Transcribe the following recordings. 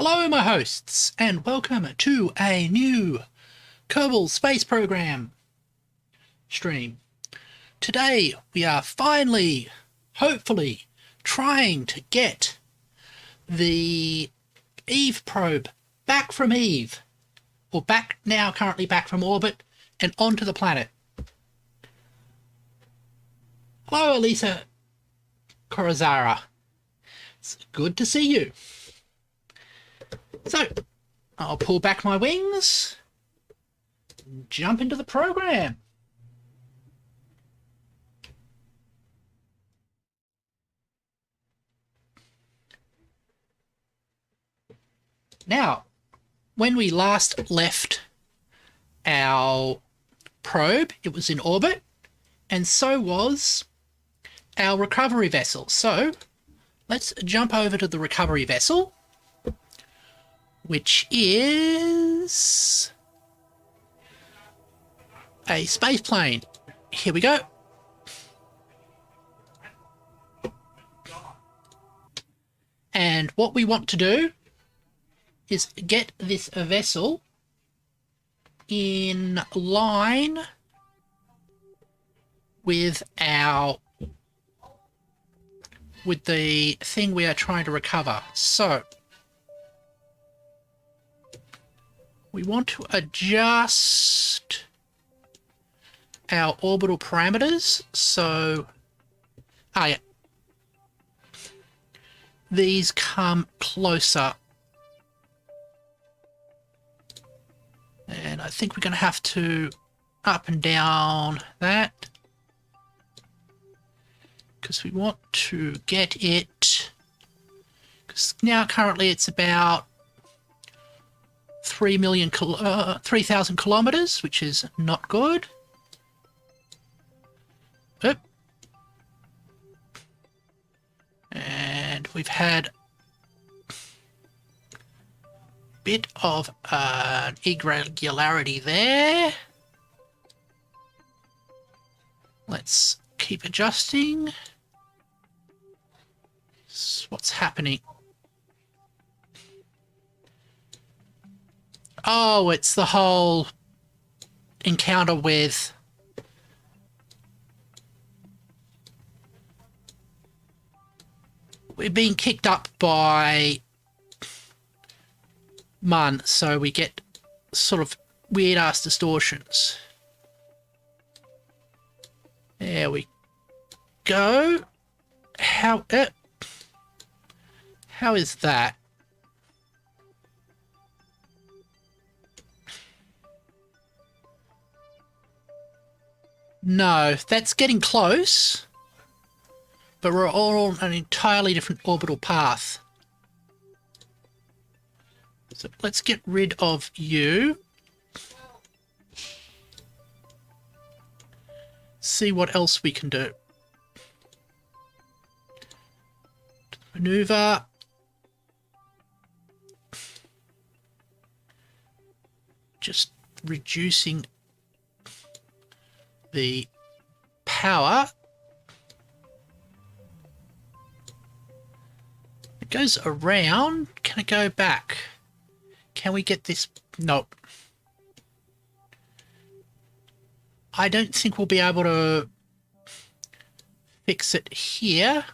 Hello my hosts, and welcome to a new Kerbal space program stream. Today we are finally, hopefully, trying to get the Eve probe back from Eve, or currently back from orbit and onto the planet. Hello 𝕊𝔸ℕ𝔻ℸ It's good to see you. So, I'll pull back my wings, jump into the program. Now, when we last left our probe, it was in orbit, and so was our recovery vessel. So, let's jump over to the recovery vessel, which is a space plane. Here we go. And what we want to do is get this vessel in line with the thing we are trying to recover. So we want to adjust our orbital parameters. So, yeah, these come closer. And I think we're going to have to up and down that, because we want to get it, because now currently it's about 3,000 kilometers, which is not good. Oop. And we've had a bit of an irregularity there. Let's keep adjusting. What's happening? Oh, it's the whole encounter with we're being kicked up by Mun, so we get sort of weird ass distortions. There we go. How is that? No, that's getting close, but we're all on an entirely different orbital path. So let's get rid of you. See what else we can do. Maneuver. Just reducing the power. It goes around. Can it go back? Can we get this? Nope. I don't think we'll be able to fix it here.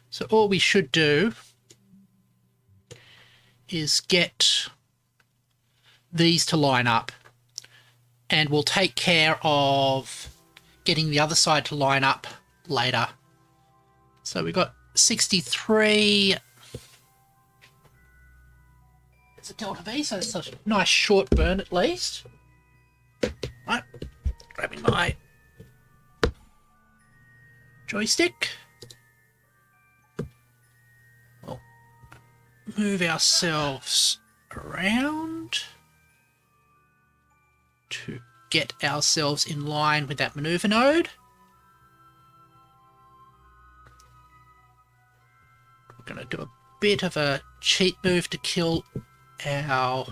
So all we should do is get these to line up, and we'll take care of getting the other side to line up later. So we've got 63. It's a delta V, so it's a nice short burn at least. Right, grabbing my joystick. We'll move ourselves around to get ourselves in line with that maneuver node. We're going to do a bit of a cheat move to kill our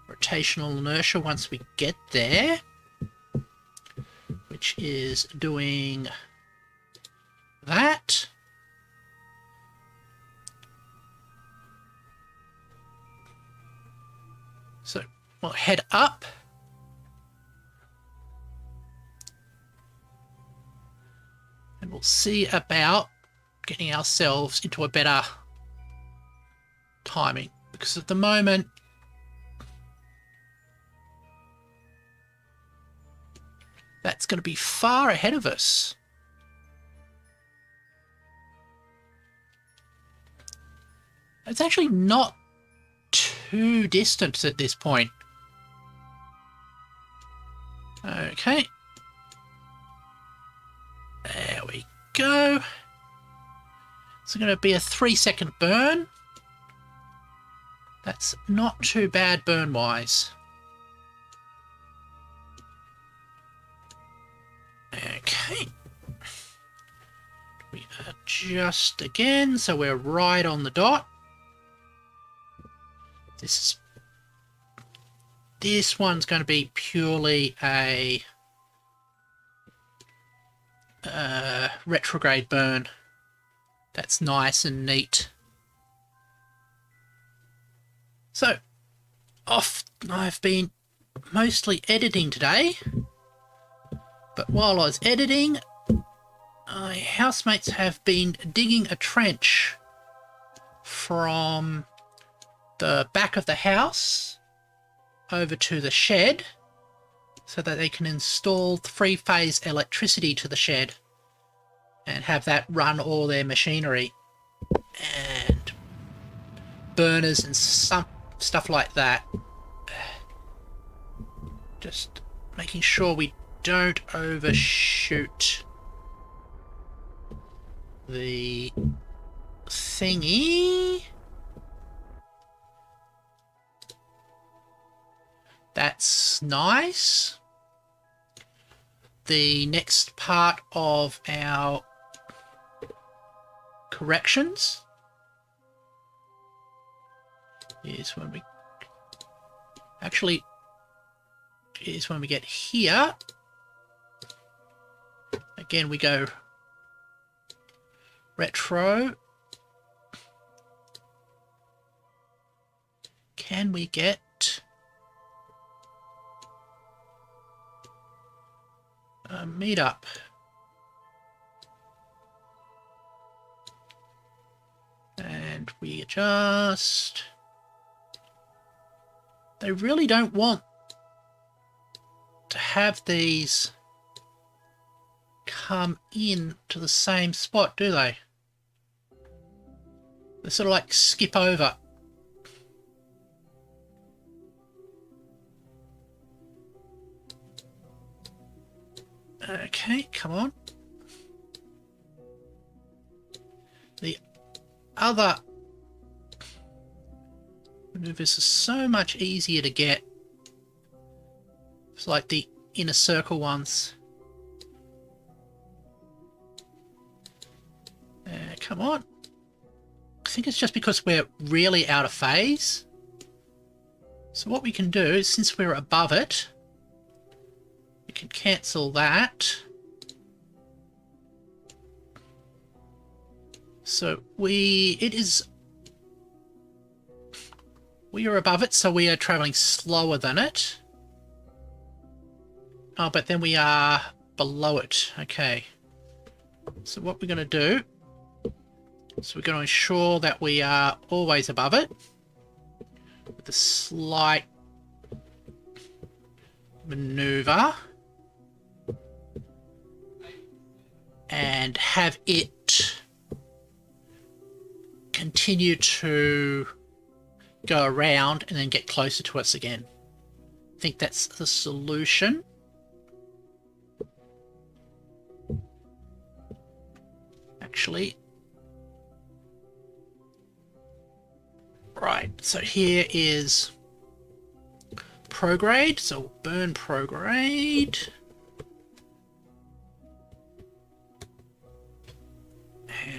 rotational inertia once we get there, which is doing that. So we'll head up. And we'll see about getting ourselves into a better timing. Because at the moment, that's going to be far ahead of us. It's actually not too distant at this point. Okay. There we go. It's going to be a 3-second burn. That's not too bad burn-wise. Okay. We adjust again, so we're right on the dot. This one's going to be purely a retrograde burn. That's nice and neat. So, I've been mostly editing today, but while I was editing, my housemates have been digging a trench from the back of the house over to the shed so that they can install three-phase electricity to the shed and have that run all their machinery and burners and some stuff like that. Just making sure we don't overshoot the thingy. That's nice. The next part of our corrections is when we get here. Again, we go retro. Can we get a meetup? And we adjust. They really don't want to have these come in to the same spot, do they? They sort of like skip over. Okay, come on. The other maneuvers are so much easier to get. It's like the inner circle ones. Come on. I think it's just because we're really out of phase. So what we can do is, since we're above it, we can cancel that. So we are above it, so we are traveling slower than it. Oh, but then we are below it. Okay. So what we're going to do, so we're going to ensure that we are always above it with a slight maneuver and have it continue to go around and then get closer to us again. I think that's the solution. Actually, right, so here is prograde, so burn prograde.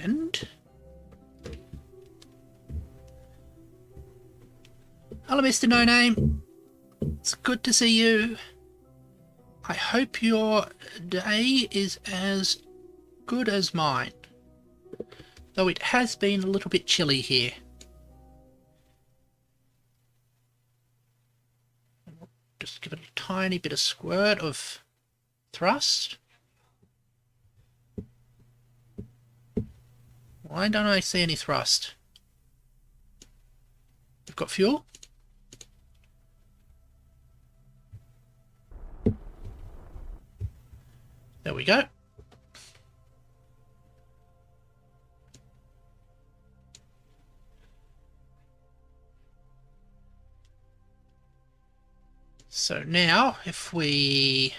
And hello, Mr. No Name. It's good to see you. I hope your day is as good as mine, though it has been a little bit chilly here. Just give it a tiny bit of squirt of thrust. Why don't I see any thrust? We've got fuel. There we go. So now, if we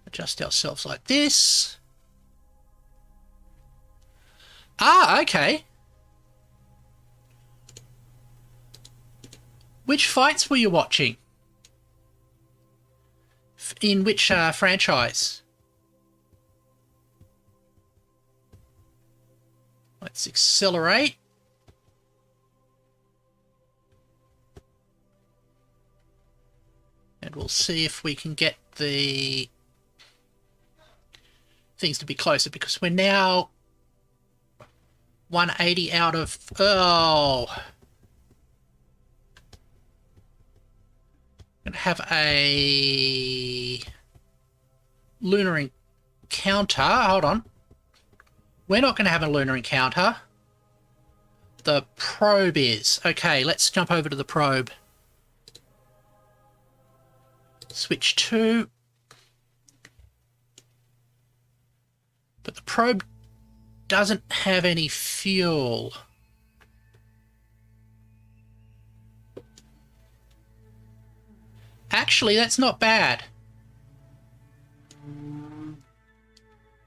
adjust ourselves like this. Ah, okay. Which fights were you watching? In which franchise? Let's accelerate. And we'll see if we can get the things to be closer, because we're now 180 out of... Oh! Gonna have a lunar encounter. Hold on. We're not going to have a lunar encounter. The probe is. Okay, let's jump over to the probe. Switch to. But the probe doesn't have any fuel. Actually, that's not bad.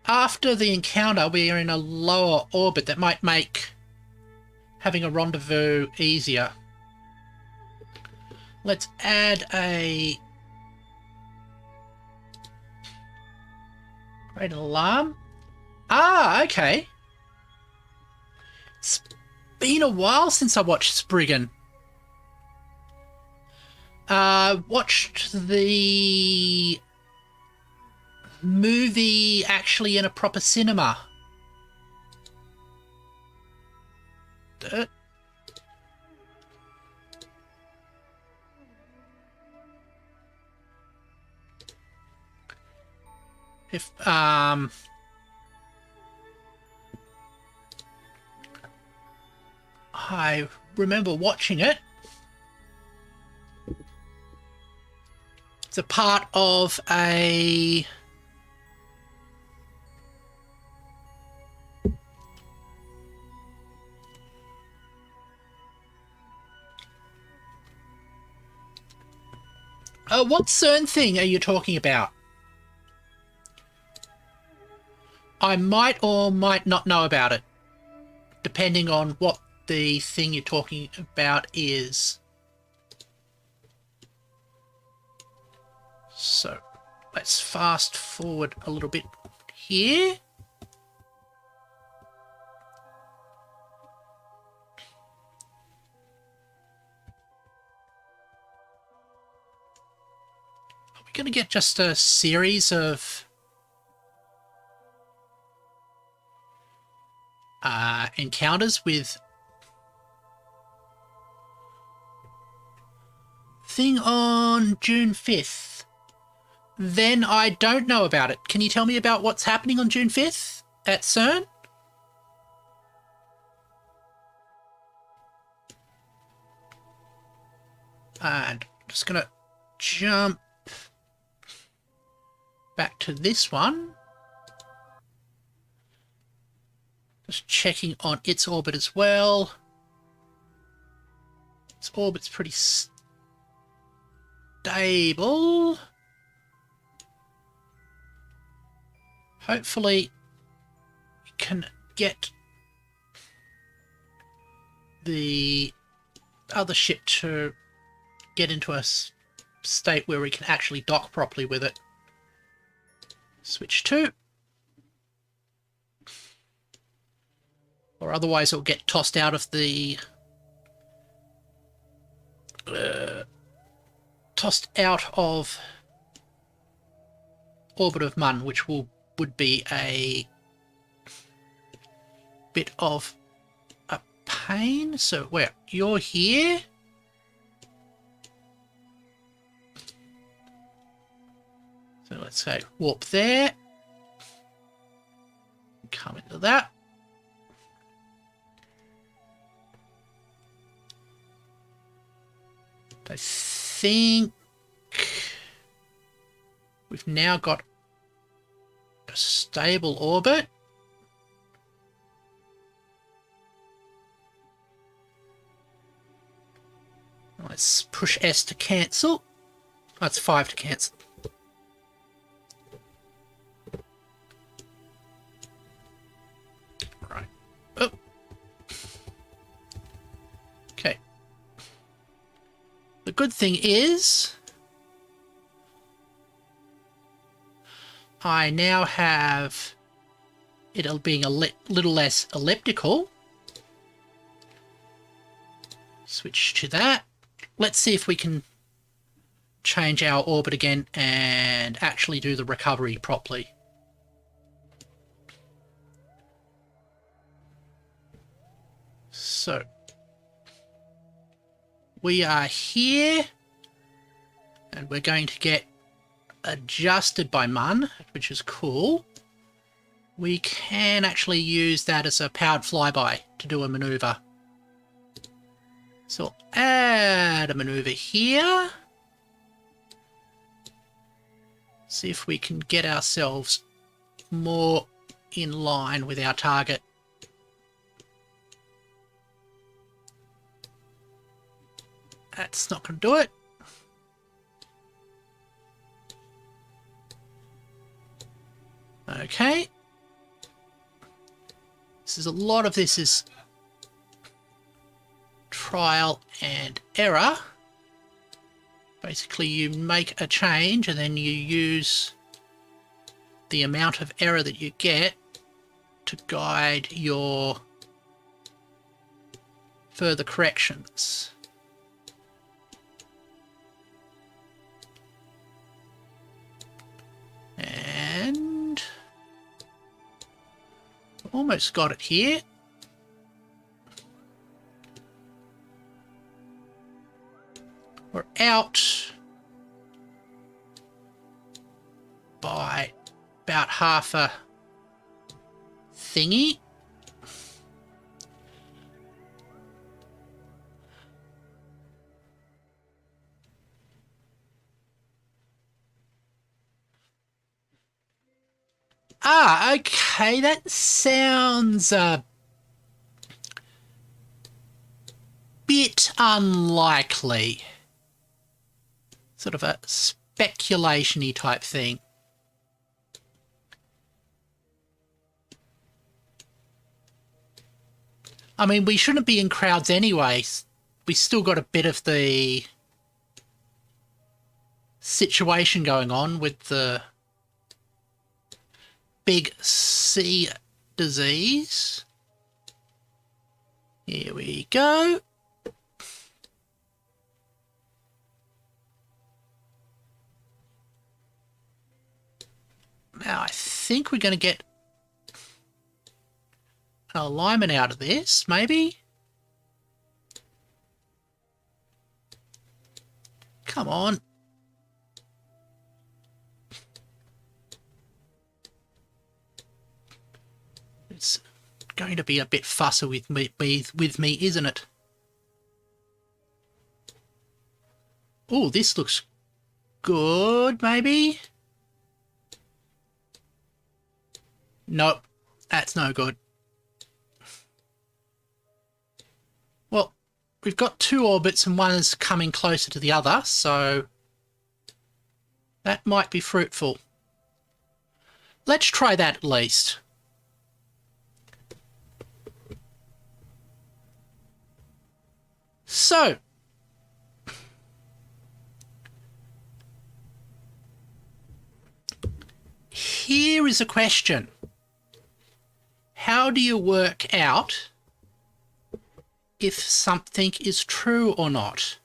After the encounter, we are in a lower orbit that might make having a rendezvous easier. Let's add a great alarm. Ah, okay. It's been a while since I watched Spriggan. Watched the movie actually in a proper cinema. If I remember watching it. It's a part of a what CERN thing are you talking about? I might or might not know about it, depending on what the thing you're talking about is. So let's fast forward a little bit here. Are we going to get just a series of encounters with thing on June 5th? Then I don't know about it. Can you tell me about what's happening on June 5th at CERN? And I'm just going to jump back to this one. Just checking on its orbit as well. Its orbit's pretty stable. Hopefully we can get the other ship to get into a state where we can actually dock properly with it. Switch to. Or otherwise it'll get tossed out of the orbit of Mun, which would be a bit of a pain. So where you're here, So warp there. Come into that. I think we've now got a stable orbit. Let's push S to cancel. That's 5 to cancel. Right. Oh. Okay. The good thing is I now have it being a little less elliptical. Switch to that. Let's see if we can change our orbit again and actually do the recovery properly. So we are here and we're going to get adjusted by MUN, which is cool. We can actually use that as a powered flyby to do a maneuver. So I'll add a maneuver here. See if we can get ourselves more in line with our target. That's not going to do it. Okay. A lot of this is trial and error. Basically, you make a change and then you use the amount of error that you get to guide your further corrections. And almost got it here. We're out by about half a thingy. Ah, okay, that sounds a bit unlikely. Sort of a speculation-y type thing. I mean, we shouldn't be in crowds anyway. We still got a bit of the situation going on with the big C disease. Here we go. Now I think we're going to get an alignment out of this, maybe. Come on. It's going to be a bit fussy with me, isn't it? Oh, this looks good, maybe? Nope, that's no good. Well, we've got two orbits and one is coming closer to the other, so that might be fruitful. Let's try that at least. So, here is a question. How do you work out if something is true or not?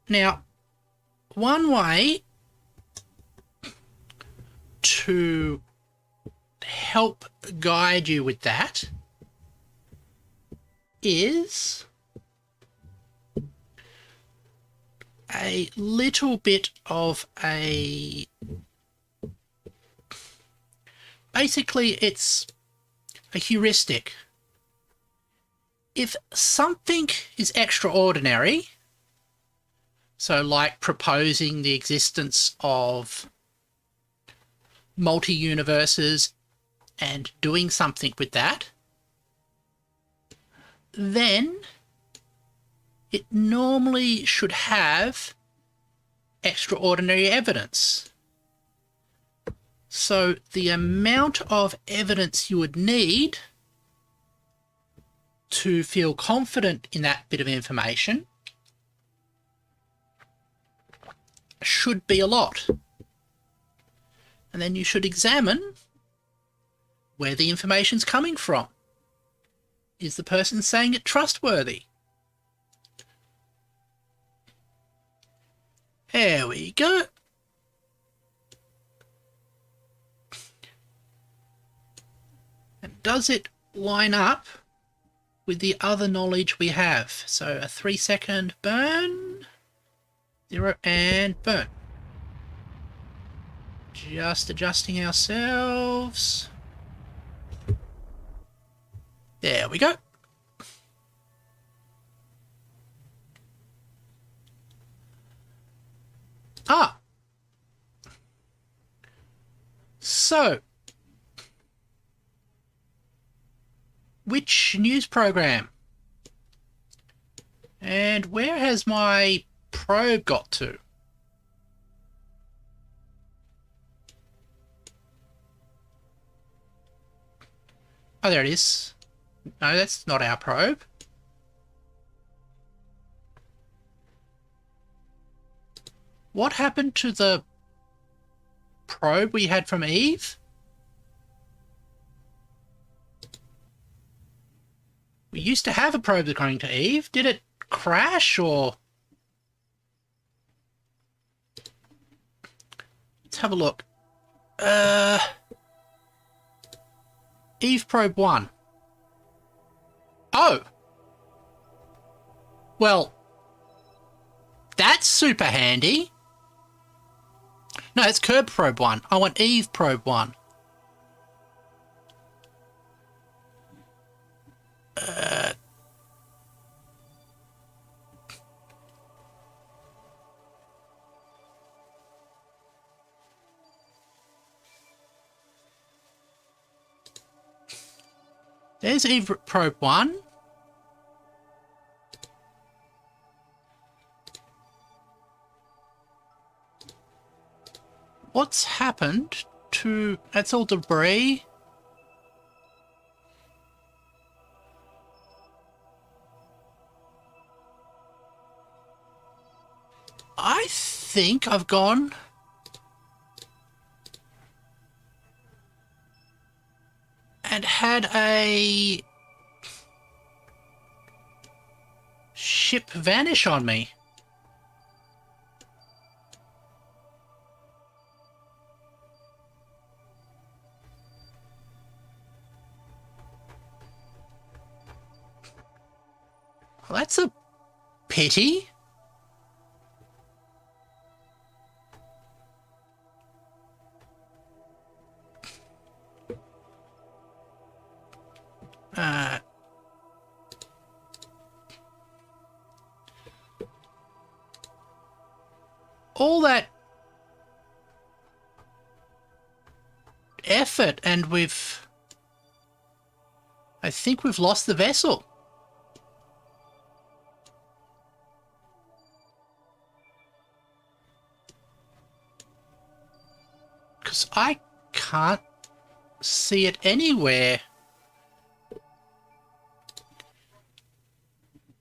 Now, one way to help guide you with that is a little bit of a... Basically, it's a heuristic. If something is extraordinary, so like proposing the existence of multi-universes and doing something with that, then it normally should have extraordinary evidence. So the amount of evidence you would need to feel confident in that bit of information should be a lot. And then you should examine where the information's coming from. Is the person saying it trustworthy? There we go. And does it line up with the other knowledge we have? So a 3-second burn, 0 and burn. Just adjusting ourselves. There we go. Ah. So, which news program? And where has my probe got to? Oh, there it is. No, that's not our probe. What happened to the probe we had from Eve? We used to have a probe that's going to Eve. Did it crash or... Let's have a look. Eve probe 1. Oh! Well, that's super handy. No, it's Kerbal probe 1. I want Eve probe 1. There's Eve probe 1. What's happened to... That's all debris. I think I've gone... and had a... ship vanish on me. Well, that's a pity. All that effort and I think we've lost the vessel. Because I can't see it anywhere.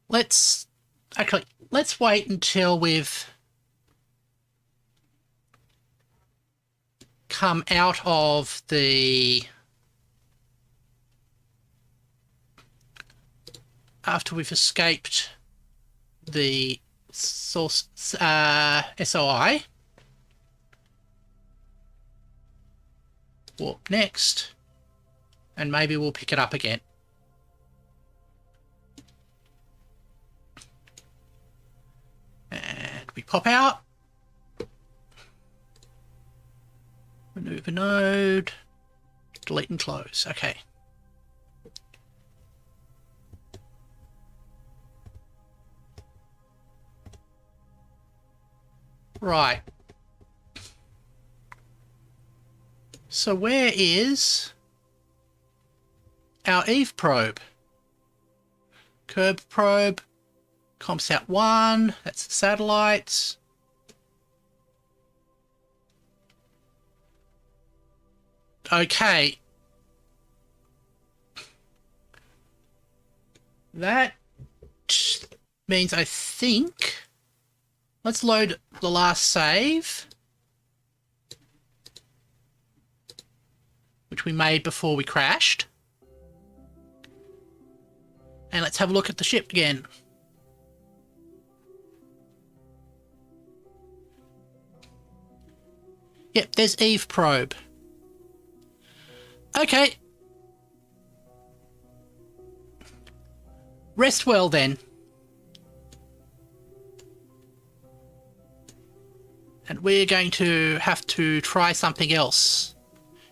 Let's wait until we've come out of the... after we've escaped the source SOI. Warp next, and maybe we'll pick it up again. And We pop out. Maneuver node. Delete and close. Okay. Right. So where is our Eve probe? Kerbal probe. ComSat 1. That's the satellites. Okay. That means I think... Let's load the last save, which we made before we crashed. And let's have a look at the ship again. Yep, there's Eve probe. Okay. Rest well then. And we're going to have to try something else.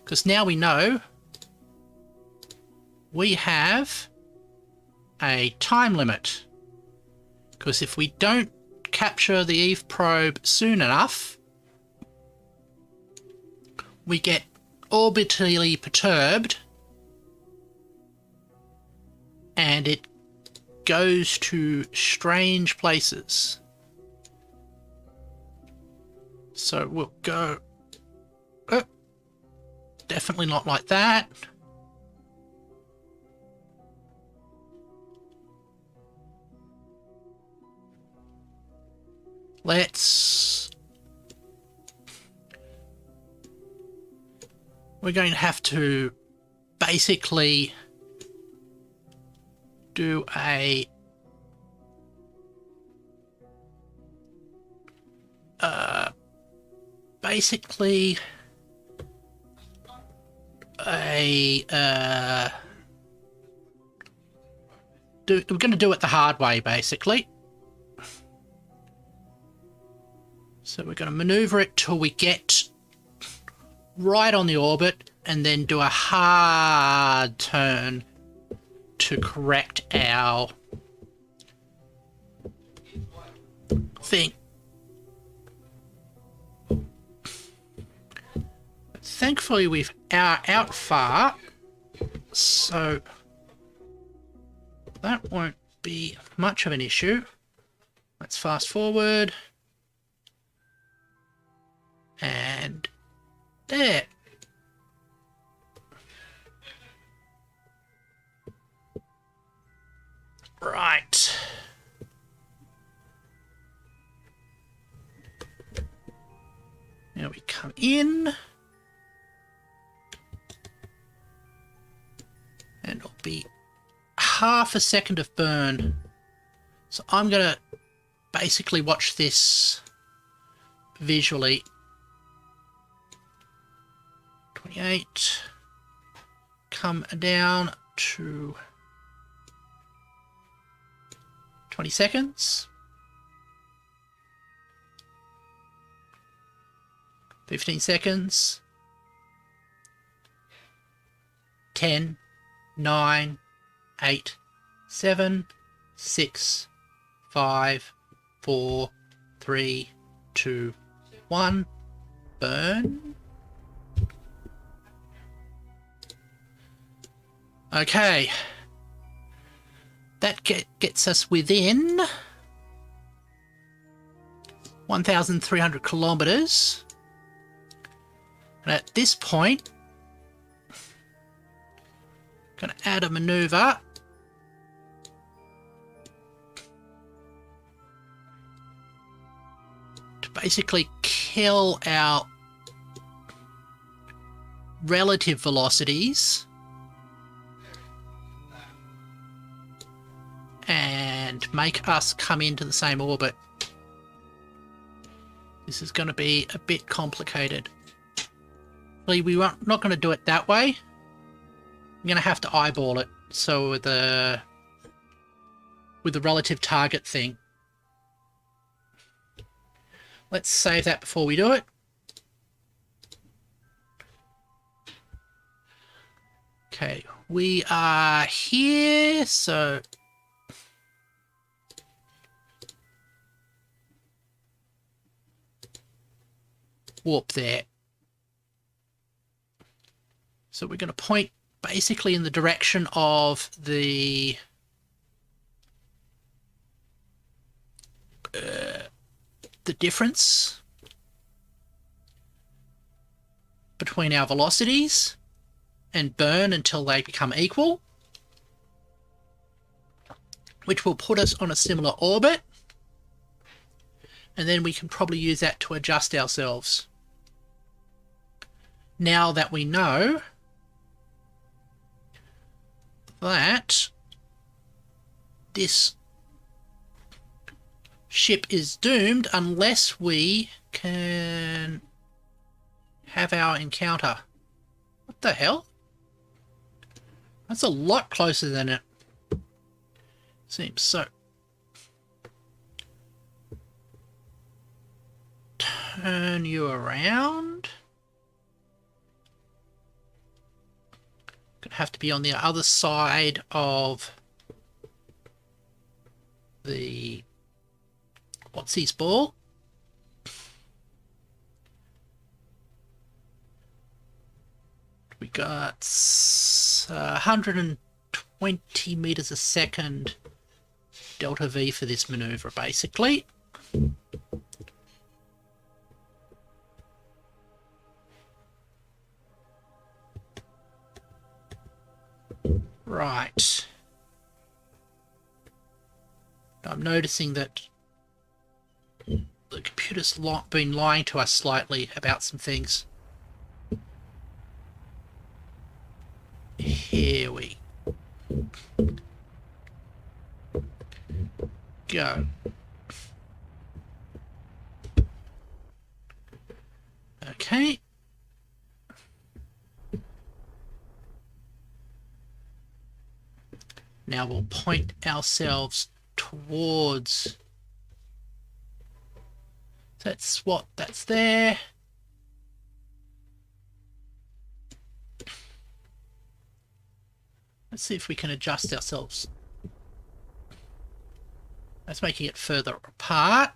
Because now we know we have a time limit. Because if we don't capture the Eve probe soon enough, we get orbitally perturbed and it goes to strange places. So we'll go... Oh, definitely not like that. Let's... We're going to have to basically do a... basically we're going to do it the hard way, basically. So we're going to maneuver it till we get right on the orbit and then do a hard turn to correct our thing. Thankfully, we've out far, so that won't be much of an issue. Let's fast forward. And there. Right. Now we come in. And it'll be half a second of burn. So I'm going to basically watch this visually. 28. Come down to 20 seconds. 15 seconds. 10. 9, 8, 7, 6, 5, 4, 3, 2, 1. Burn. Okay. That gets us within 1,300 kilometers. And at this point, going to add a maneuver to basically kill our relative velocities and make us come into the same orbit. This is going to be a bit complicated. We're not going to do it that way. I'm going to have to eyeball it. So with the relative target thing. let's save that before we do it. Okay, we are here, so warp there. So we're going to point basically in the direction of the difference between our velocities and burn until they become equal, which will put us on a similar orbit, and then we can probably use that to adjust ourselves. Now that we know that this ship is doomed unless we can have our encounter. What the hell? That's a lot closer than it seems. So turn you around. Gonna have to be on the other side of the what's his ball? We got 120 meters a second delta V for this maneuver, basically. Right. I'm noticing that the computer's been lying to us slightly about some things. Here we go. Okay. Now we'll point ourselves towards... that's there. Let's see if we can adjust ourselves. That's making it further apart.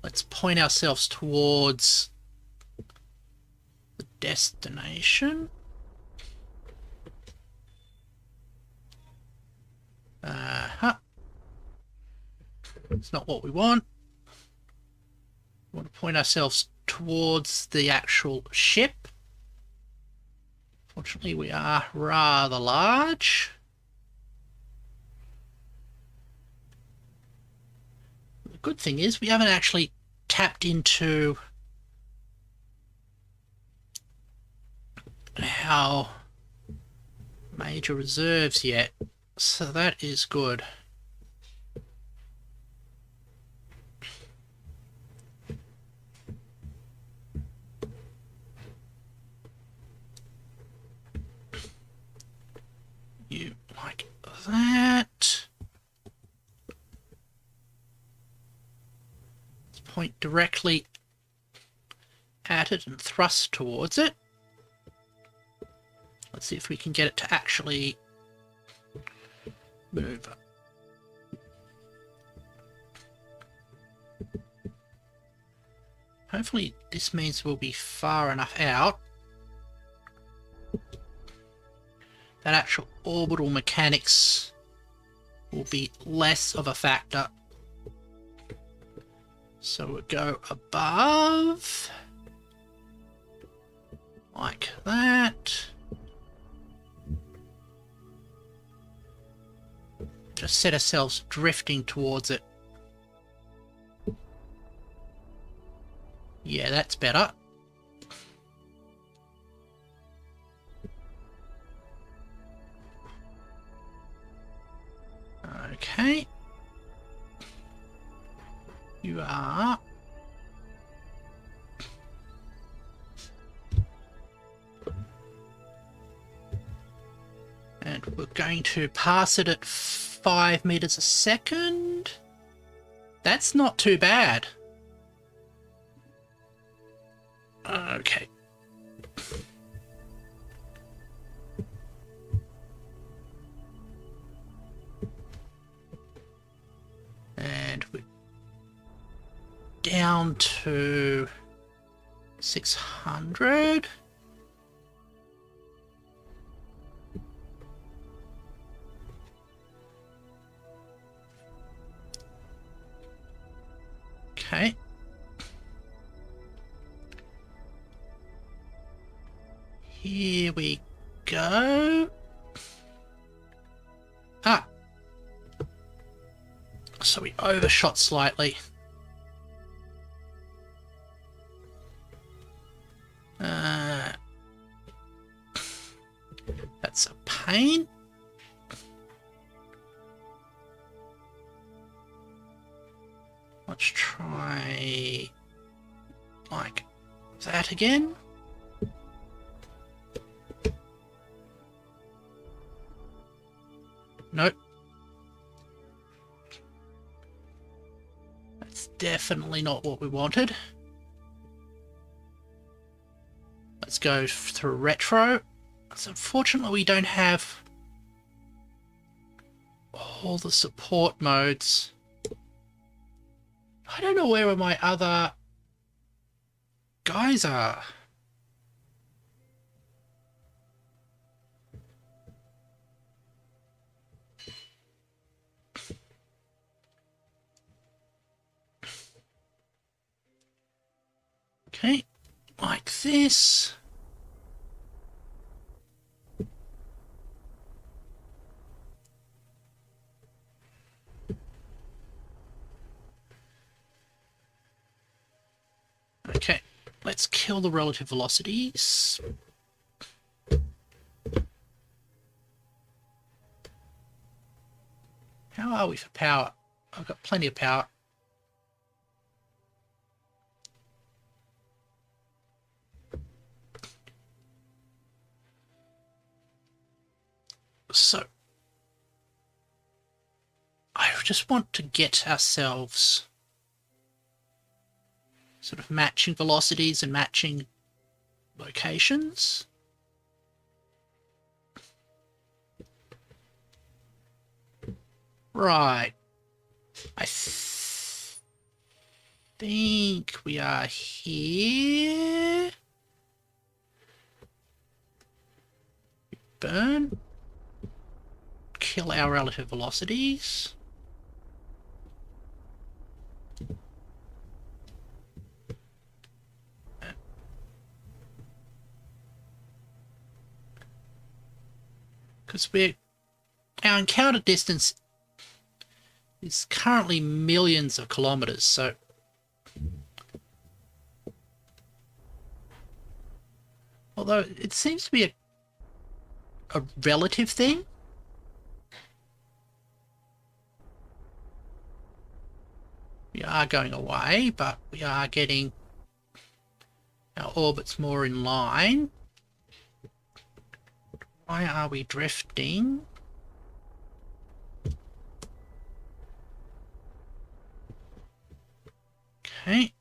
Let's point ourselves towards the destination. It's not what we want. We want to point ourselves towards the actual ship. Fortunately, we are rather large. The good thing is we haven't actually tapped into our major reserves yet, so that is good. You like that. Let's point directly at it and thrust towards it. Let's see if we can get it to actually move. Hopefully this means we'll be far enough out that actual orbital mechanics will be less of a factor. So we'll go above, like that. Just set ourselves drifting towards it. Yeah, that's better. Okay. You are. And we're going to pass it at 5 meters a second. That's not too bad. Okay. And we're down to 600. Okay. Here we go. Ah. So we overshot slightly. That's a pain. Let's try like that again. Nope. That's definitely not what we wanted. Let's go through retro. So unfortunately we don't have all the support modes. I don't know where my other guys are. Okay, like this. Okay, let's kill the relative velocities. How are we for power? I've got plenty of power. So, I just want to get ourselves sort of matching velocities and matching locations. Right. I think we are here. Burn. Kill our relative velocities. Because our encounter distance is currently millions of kilometers, so although it seems to be a relative thing. We are going away, but we are getting our orbits more in line. Why are we drifting? Okay.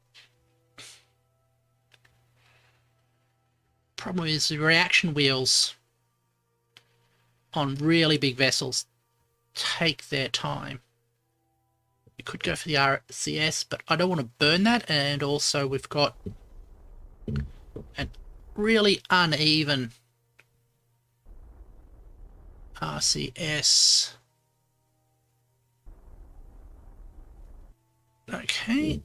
Problem is the reaction wheels on really big vessels take their time. You could go for the RCS, but I don't want to burn that, and also we've got a really uneven RCS. Okay.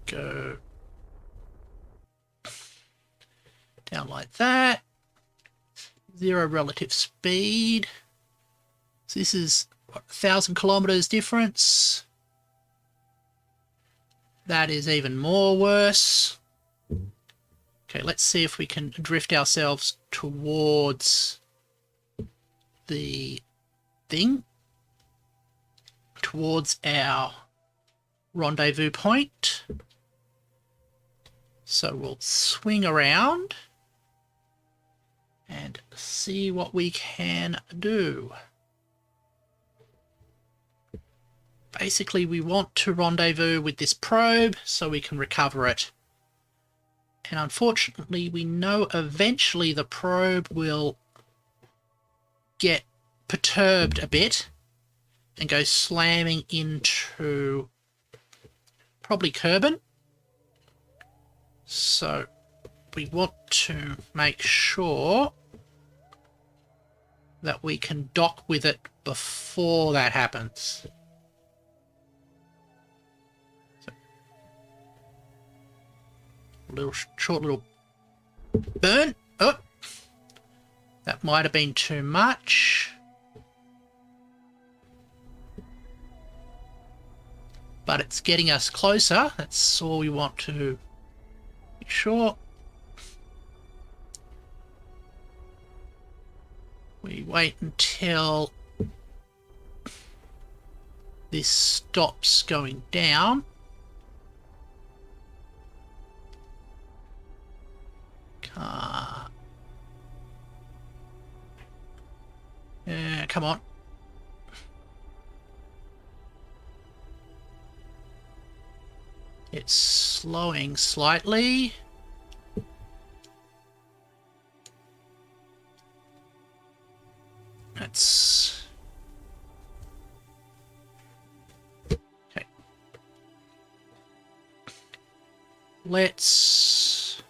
Go down like that. 0 relative speed. So this is what, 1,000 kilometers difference. That is even more worse. Okay, let's see if we can drift ourselves towards the thing. Towards our rendezvous point. So we'll swing around and see what we can do. basically we want to rendezvous with this probe so we can recover it. And unfortunately, we know eventually the probe will get perturbed a bit and go slamming into probably Kerbal. So we want to make sure that we can dock with it before that happens. Short little burn. Oh, that might have been too much. But it's getting us closer. That's all we want to make sure. We wait until this stops going down. Yeah, come on. It's slowing slightly. That's okay. Let's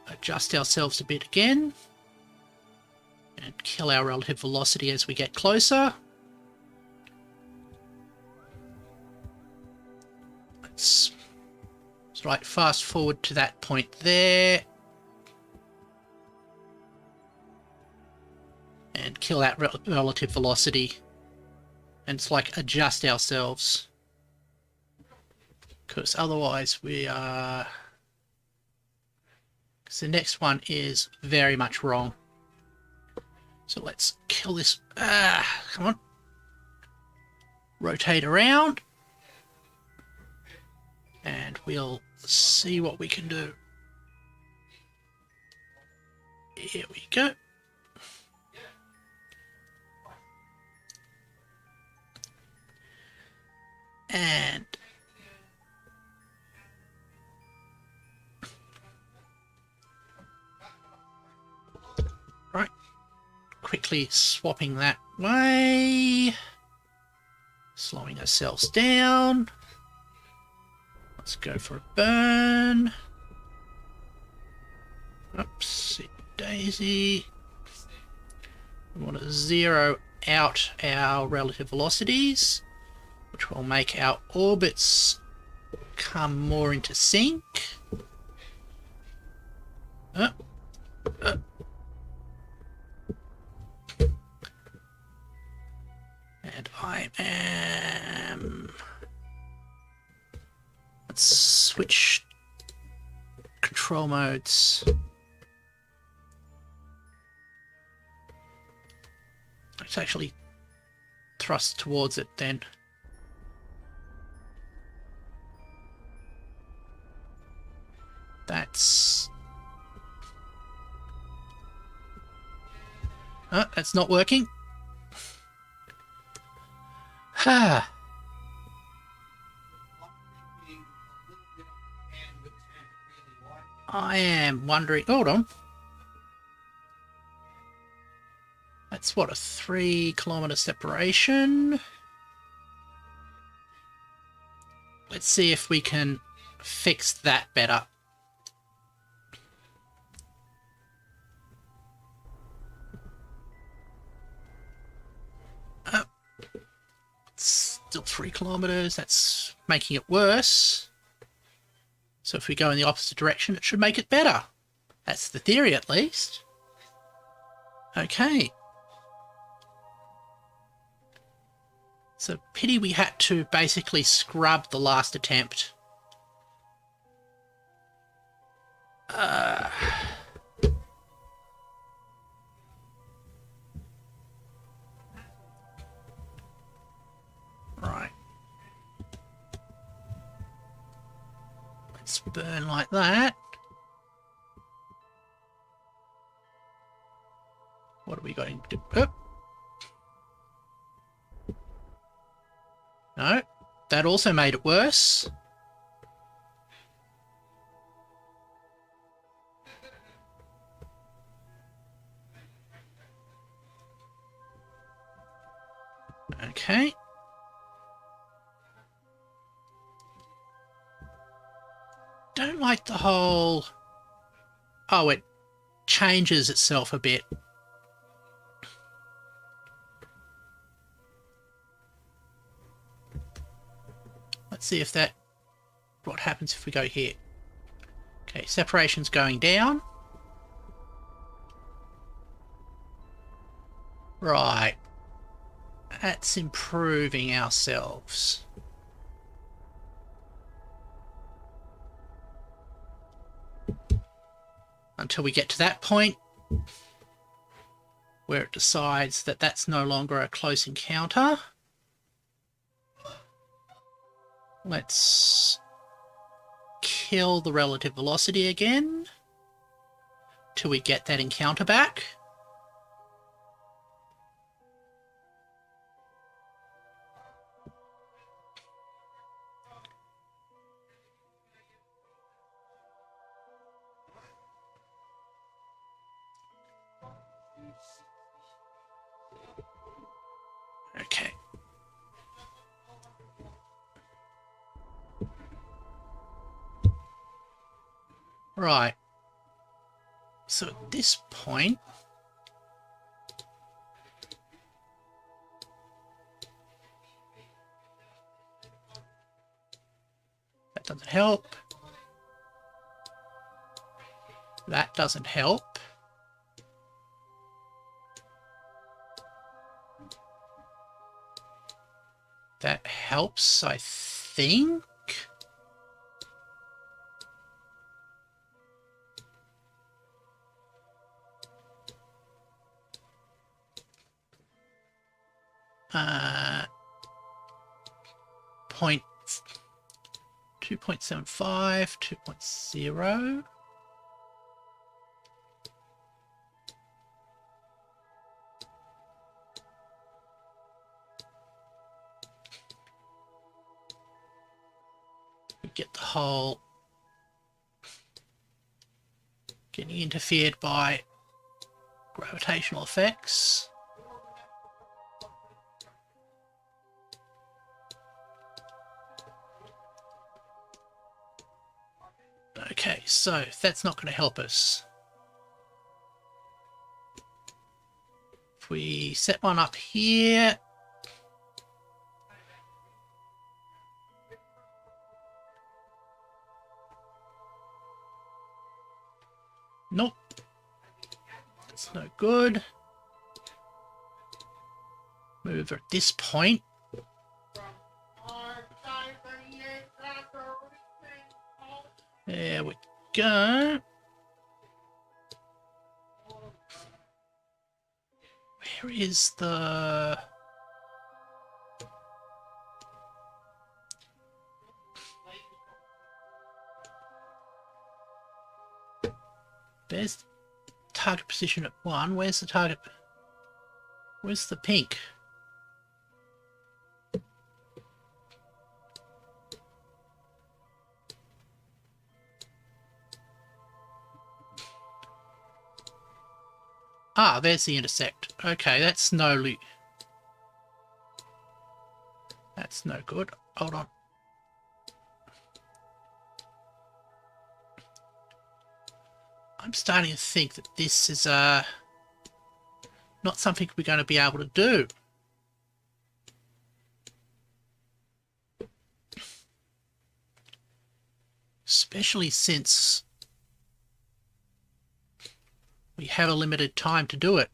adjust ourselves a bit again and kill our relative velocity as we get closer. Let's right, fast forward to that point there and kill that relative velocity, and it's like adjust ourselves, because otherwise we are, because the next one is very much wrong. So let's kill this. Come on. Rotate around. And we'll see what we can do. Here we go. And right. Quickly swapping that way. Slowing ourselves down. Let's go for a burn. Oopsie daisy. We want to zero out our relative velocities, which will make our orbits come more into sync. And I am... Let's switch control modes. Let's actually thrust towards it then. That's not working. I am wondering... Hold on. That's what, a 3-kilometer separation? Let's see if we can fix that better. Still 3 kilometers. That's making it worse. So if we go in the opposite direction, it should make it better. That's the theory, at least. Okay. It's a pity we had to basically scrub the last attempt. Right. Let's burn like that. What are we going to do? Oh. that also made it worse. Okay. Don't like the whole... Oh, it changes itself a bit. Let's see if that... What happens if we go here? Okay, separation's going down. Right. That's improving ourselves. Until we get to that point where it decides that that's no longer a close encounter. Let's kill the relative velocity again till we get that encounter back. Okay. Right. So at this point, that doesn't help. That doesn't help. That helps, I think. Point 2.75, 2.0. We get the whole getting interfered by gravitational effects. Okay, so that's not going to help us. If we set one up here, nope, that's no good. Move at this point. There we go. Where is the... There's the target position at 1. Where's the target? Where's the pink? Ah, there's the intersect. Okay, that's no good. Hold on. I'm starting to think that this is not something we're going to be able to do. Especially since we have a limited time to do it.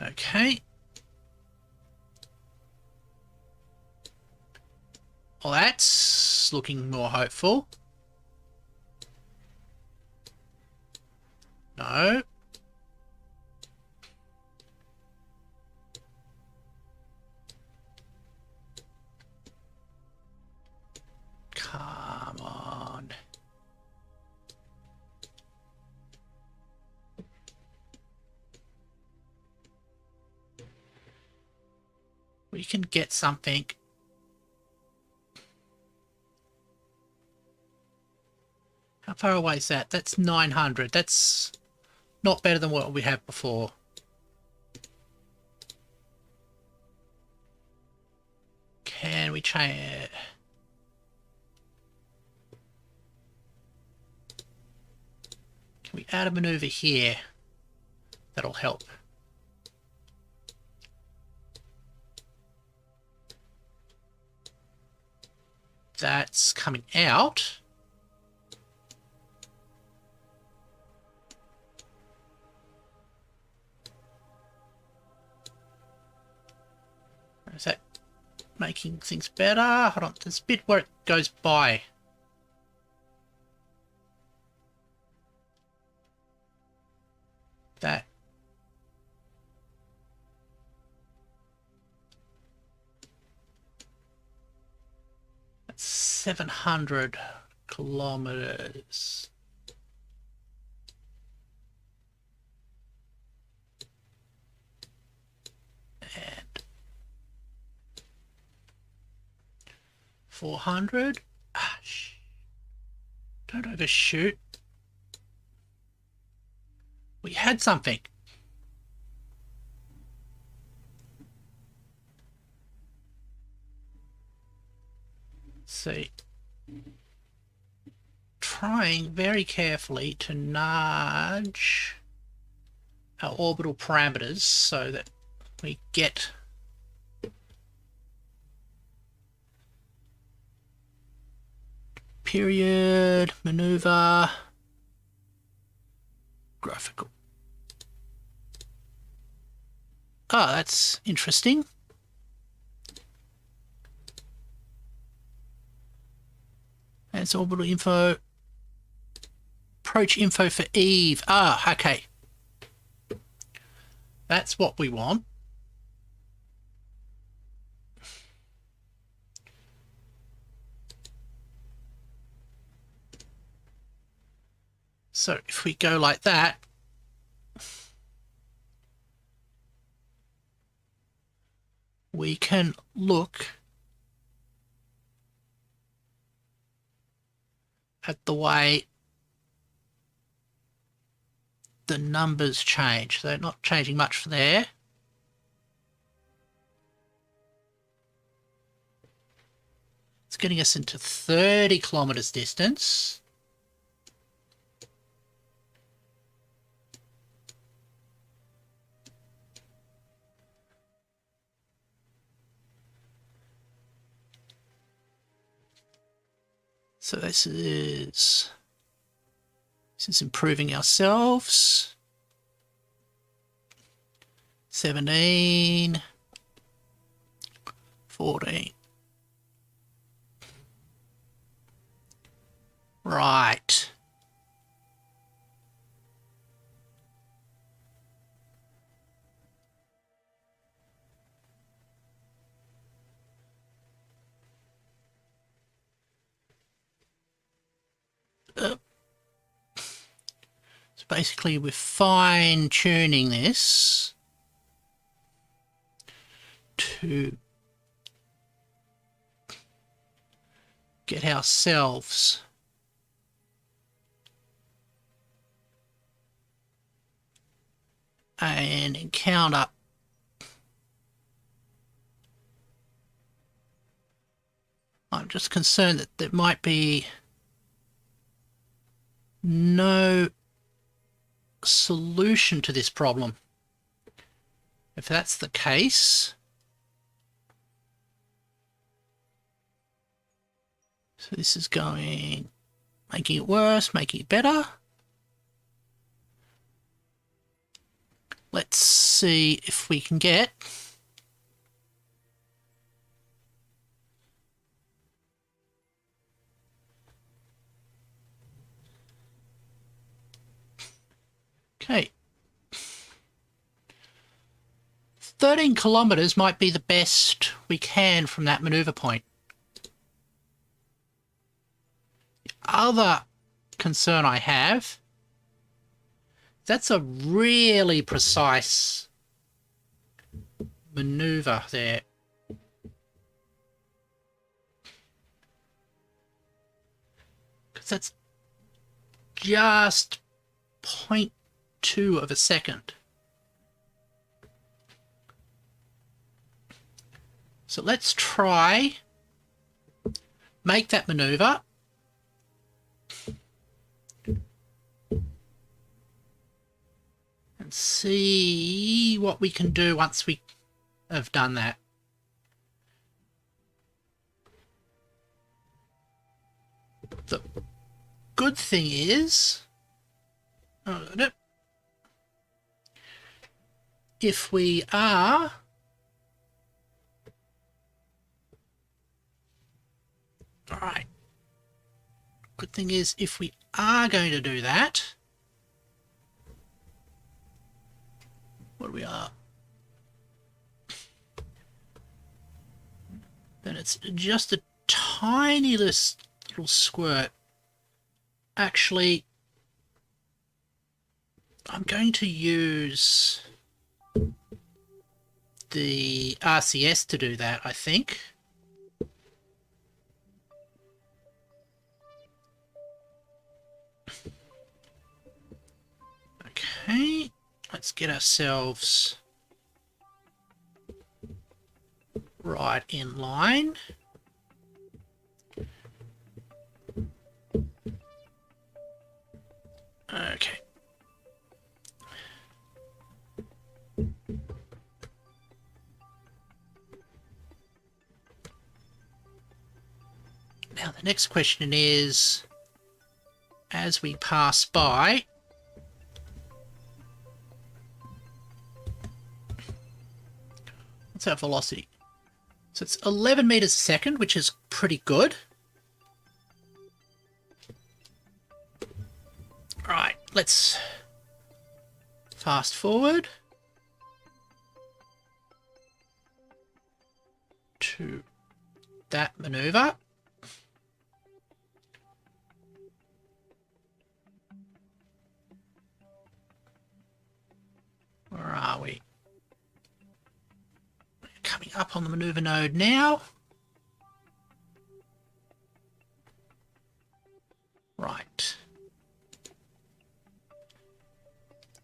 Okay. Well, that's looking more hopeful. No. Come on. can get something. How far away is that? That's 900. That's not better than what we had before. Can we change it? Can we add a maneuver here? That'll help. That's coming out. Is that making things better? Hold on, there's a bit where it goes by. That. That's 700 kilometers. And 400. Don't overshoot. We had something. Let's see. Trying very carefully to nudge our orbital parameters so that we get period, maneuver, graphical. Oh, that's interesting. That's orbital info. Approach info for Eve. Ah, okay. That's what we want. So if we go like that, we can look at the way the numbers change. They're not changing much from there. It's getting us into 30 kilometers distance. So this is improving ourselves. 17, 14. Right. So basically we're fine-tuning this to get ourselves an encounter I'm just concerned that there might be no solution to this problem. If that's the case, so this is going, making it worse, making it better. Let's see if we can get okay. 13 kilometers might be the best we can from that maneuver point. The other concern I have, that's a really precise maneuver there. because that's just 0.2 of a second. So let's try make that maneuver. And see what we can do once we have done that. The good thing is, if we are alright, good thing is if we are going to do that, what we are, then it's just a tiny little squirt. Actually, I'm going to use the RCS to do that, I think. Okay, let's get ourselves right in line. Okay. Now the next question is, as we pass by, what's our velocity? So it's 11 meters a second, which is pretty good. Right, let's fast forward to that maneuver. Where are we? We're coming up on the maneuver node now. Right.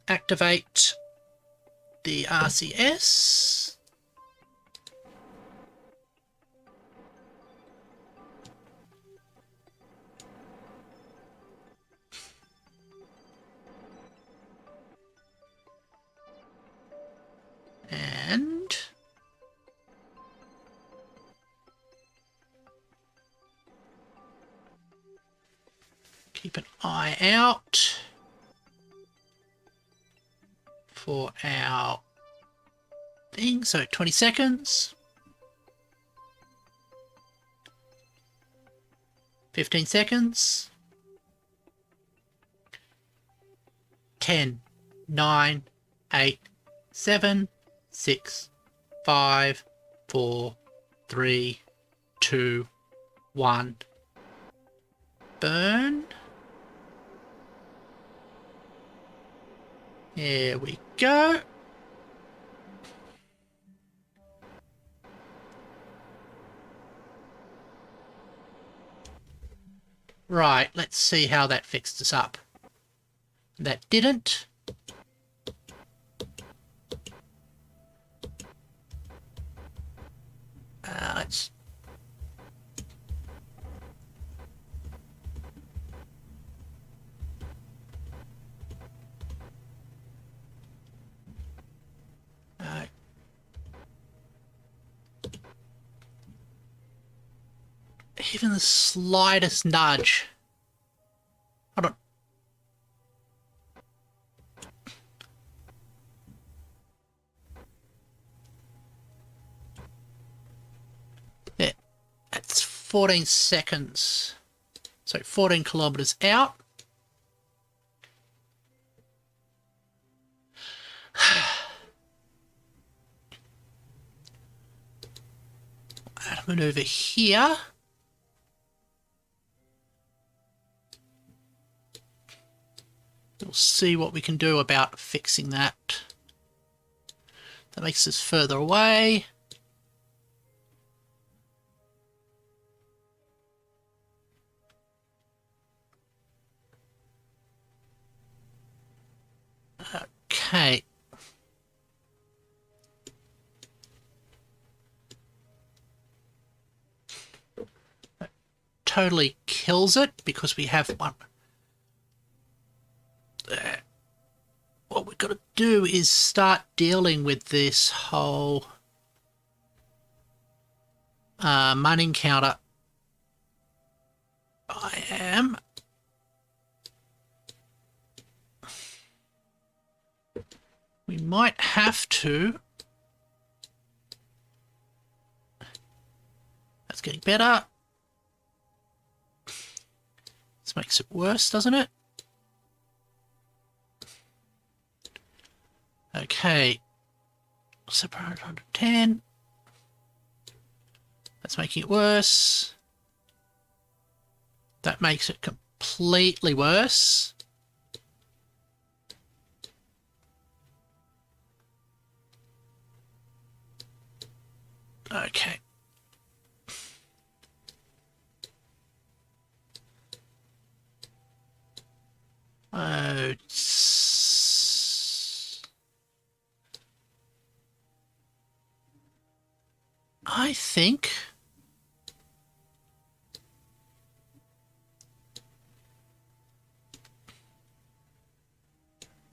Activate the RCS. And keep an eye out for our thing. So 20 seconds. 15 seconds. 10, 9, 8, 7, 6, 5, 4, 3, 2, 1. Burn. There we go. Right, let's see how that fixed us up. That didn't. Let's... even the slightest nudge. I don't... There. That's 14 seconds. So 14 kilometers out. Add a maneuver here. We'll see what we can do about fixing that. That makes us further away. Okay. Totally kills it because we have one. What we've got to do is start dealing with this whole mining counter. I am. We might have to. That's getting better. This makes it worse, doesn't it? Okay. Separate 110. That's making it worse. That makes it completely worse. Okay. I think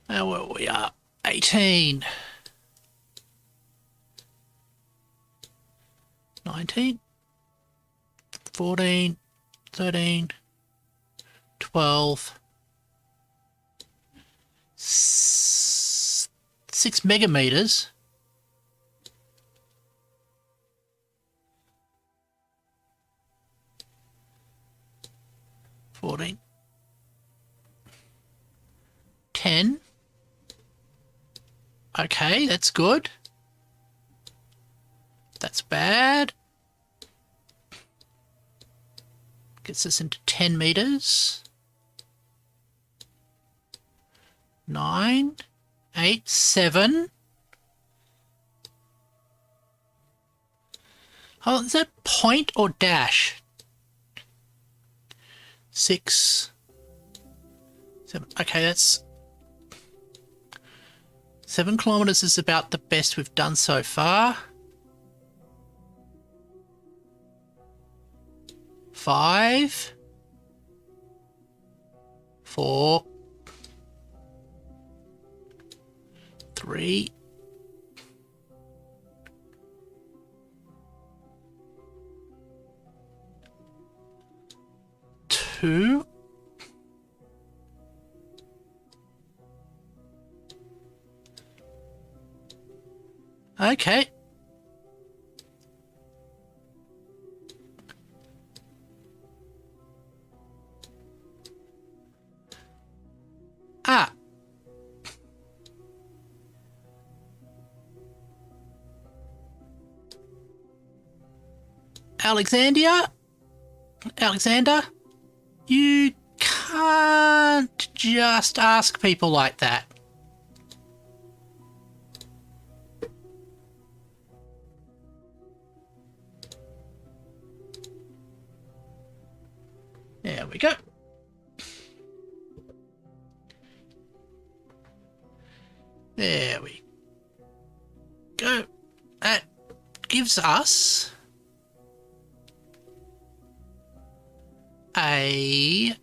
well, we are 18, 19, 14, 13, 12, 6 megameters. $14, 10. Okay, that's good. That's bad. Gets us into 10 meters. 9, 8, 7. Oh, is that point or dash? 6, 7. Okay, that's 7 kilometers is about the best we've done so far. 5, 4, 3, 2. Okay. Ah. Alexander, you can't just ask people like that. There we go. There we go. That gives us a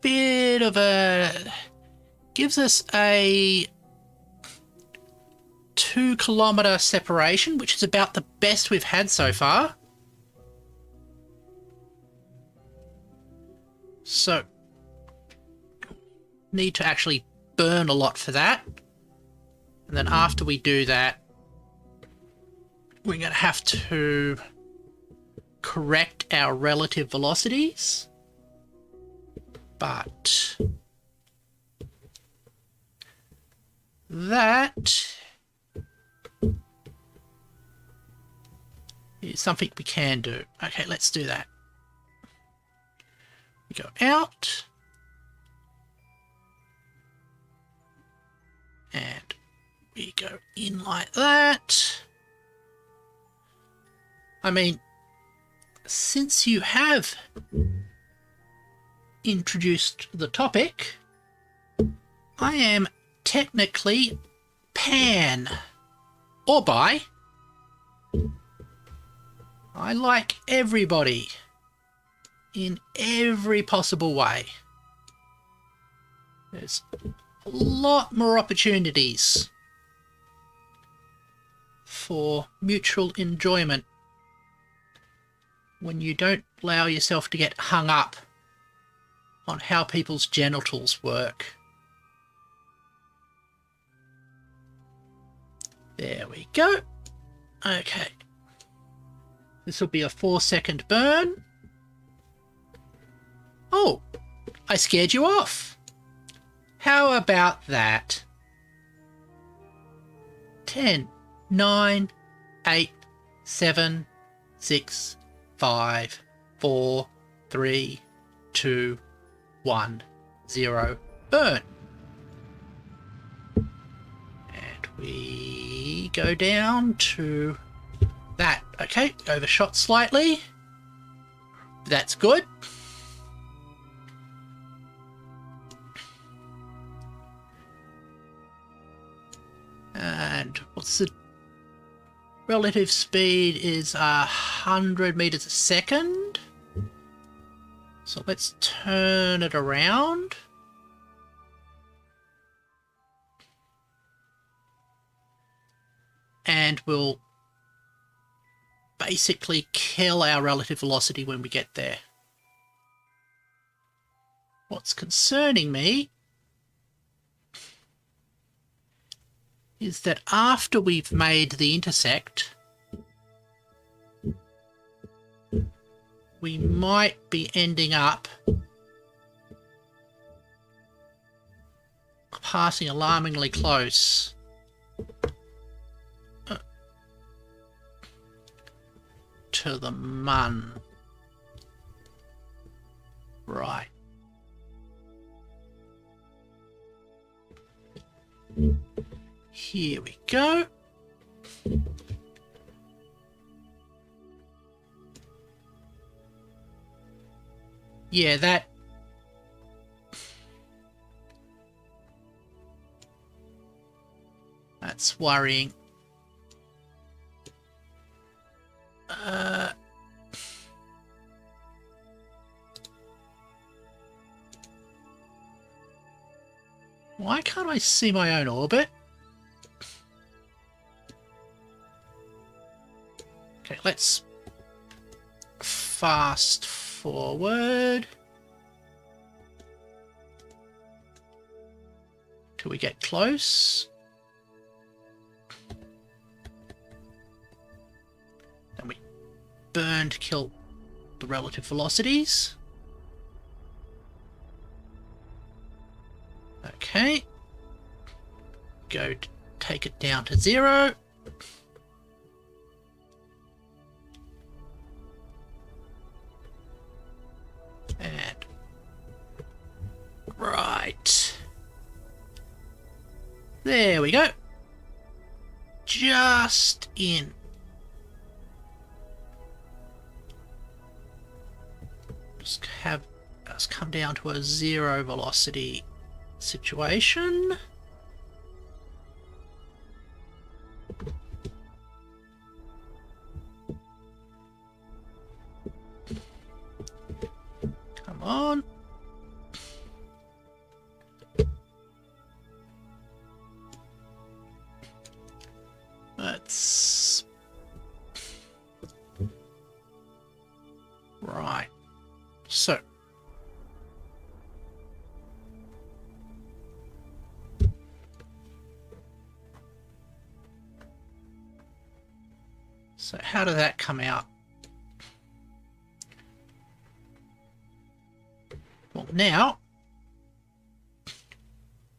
bit of a... gives us a 2-kilometer separation, which is about the best we've had so far. So, need to actually burn a lot for that. And then after we do that, we're going to have to correct our relative velocities. But that is something we can do. Okay, let's do that. We go out. And we go in like that. I mean, since you have introduced the topic, I am technically pan or bi. I like everybody in every possible way. There's a lot more opportunities for mutual enjoyment when you don't allow yourself to get hung up on how people's genitals work. There we go. Okay. This will be a 4-second burn. Oh, I scared you off. How about that? 10, 9, 8, 7, 6, 5, 4, 3, 2, 1, 0, burn. And we go down to that. Okay, overshot slightly. That's good. And what's the relative speed is 100 meters a second. So let's turn it around. And we'll basically kill our relative velocity when we get there. What's concerning me is that after we've made the intersect, we might be ending up passing alarmingly close to the mun. Right. Here we go. Yeah, that's worrying. Why can't I see my own orbit? Okay, let's fast forward till we get close. Then we burn to kill the relative velocities. Okay. Go to take it down to 0. And right. There we go. Just in. Just have us come down to a 0 velocity situation. Come on. Let's... Right. So... So how did that come out? Well, now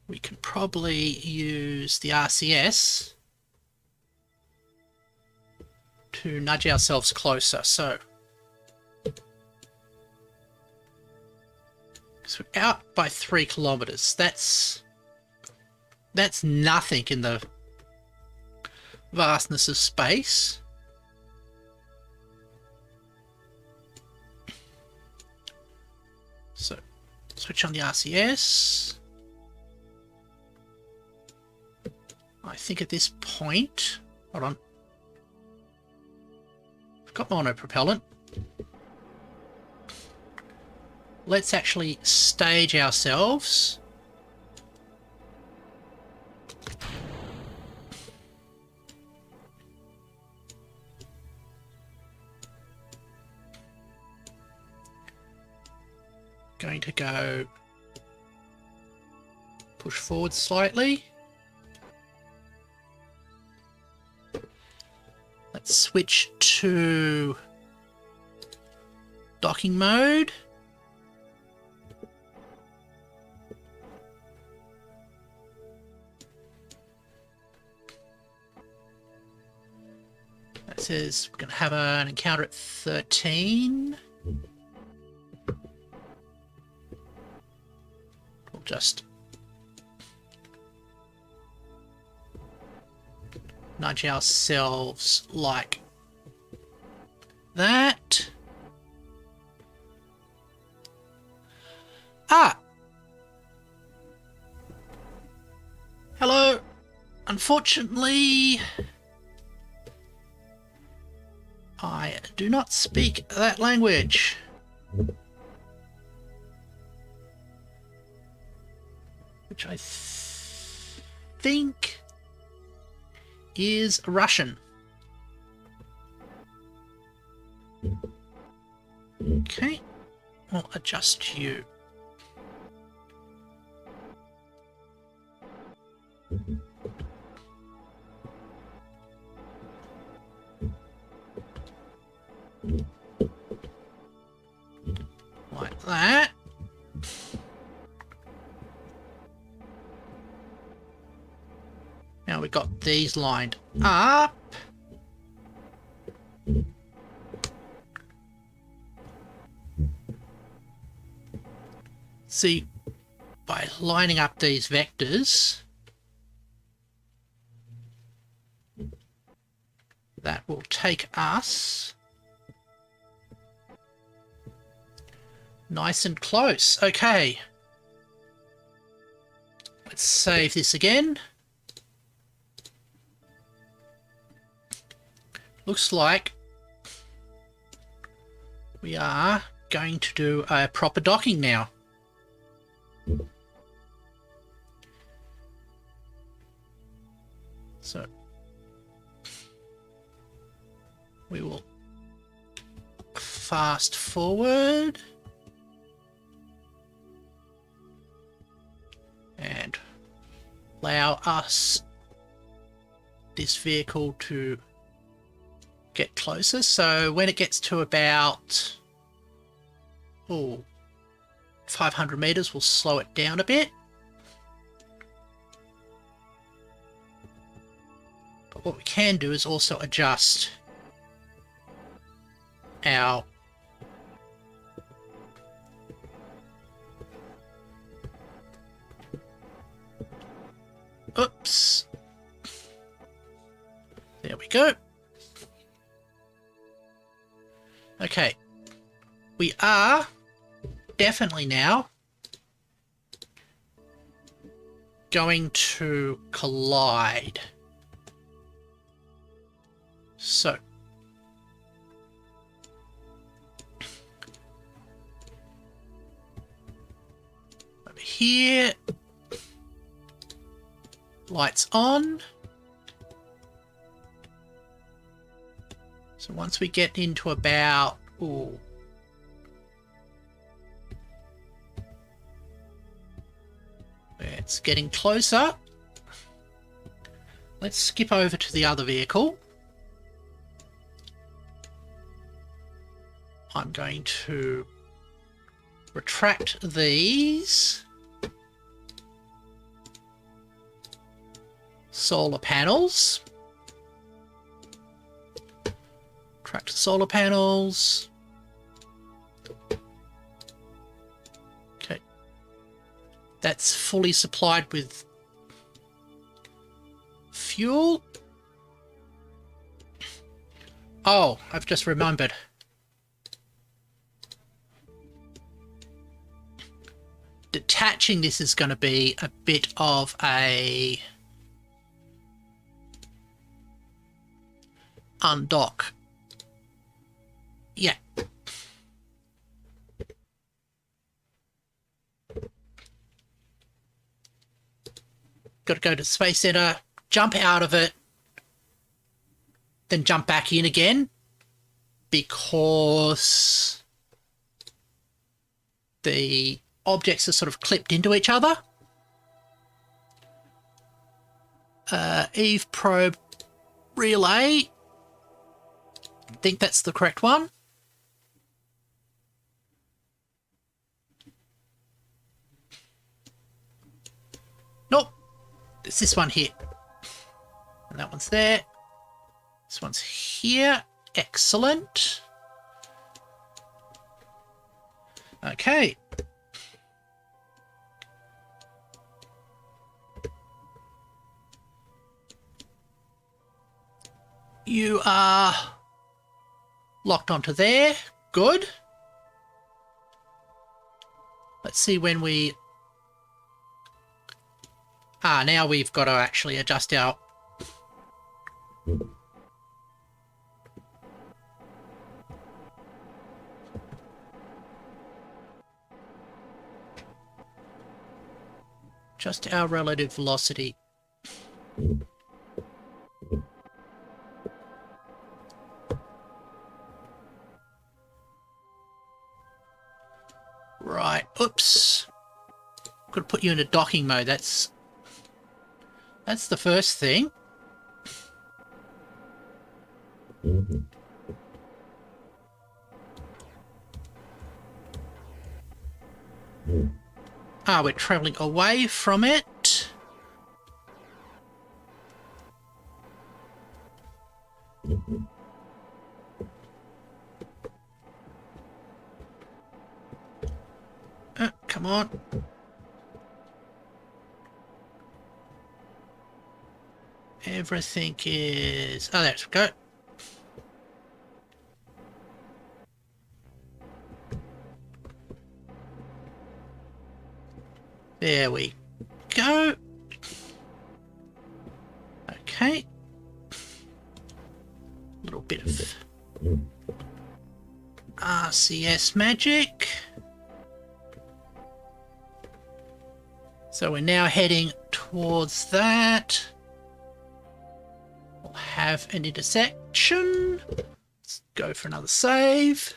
we can probably use the RCS to nudge ourselves closer. So we're out by 3 kilometers. That's nothing in the vastness of space. So switch on the RCS. I think at this point... Hold on. I've got monopropellant. Let's actually stage ourselves. Going to go push forward slightly. Let's switch to docking mode. That says we're going to have an encounter at 13. We'll just nudge ourselves like that. Ah! Hello. Unfortunately, I do not speak that language. Which I think is Russian. Okay, we'll adjust you. Like that. Now we've got these lined up. See, by lining up these vectors, that will take us nice and close. Okay. Let's save this again. Looks like we are going to do a proper docking now. So we will fast forward and allow us, this vehicle, to get closer. So when it gets to about 500 meters, we'll slow it down a bit. But what we can do is also adjust our oops. There we go. Okay. We are definitely now going to collide. So over here, lights on. So once we get into about it's getting closer. Let's skip over to the other vehicle. I'm going to retract these solar panels. Retract the solar panels. Okay. That's fully supplied with fuel. Oh, I've just remembered. Detaching this is going to be a bit of a undock. Yeah. Got to go to the Space Center, jump out of it, then jump back in again, because the objects are sort of clipped into each other. Eve probe relay. I think that's the correct one. Nope. It's this one here. And that one's there. This one's here. Excellent. Okay. You are locked onto there. Good. Let's see when we... now we've got to actually adjust our... Just our relative velocity. Right, oops. Could put you into docking mode. That's the first thing. We're travelling away from it. Come on. Everything is... Oh, there we go. There we go. Okay. A little bit of RCS magic. So we're now heading towards that. We'll have an intersection. Let's go for another save.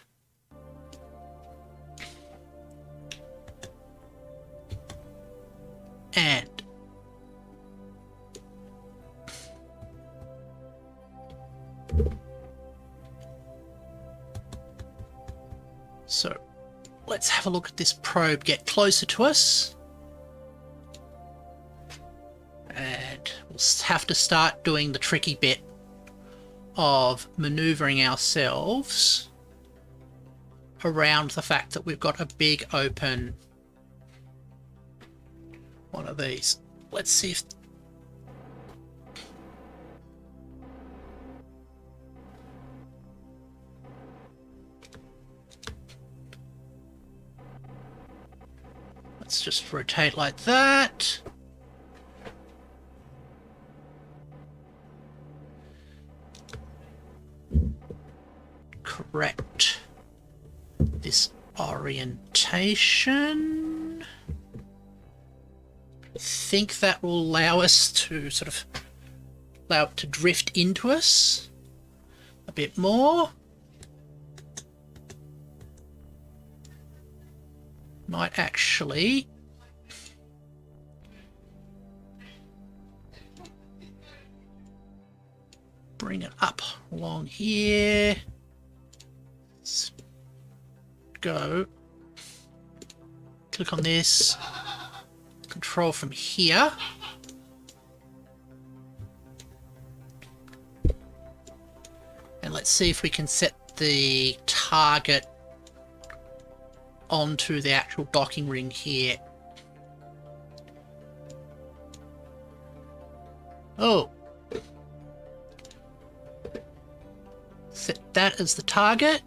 And so let's have a look at this probe get closer to us. And we'll have to start doing the tricky bit of maneuvering ourselves around the fact that we've got a big open one of these. Let's see if... Let's just rotate like that. Correct this orientation. I think that will allow us to sort of allow it to drift into us a bit more. Might actually bring it up along here. Let's go. Click on this. Control from here. And let's see if we can set the target onto the actual docking ring here. Oh. Set that as the target.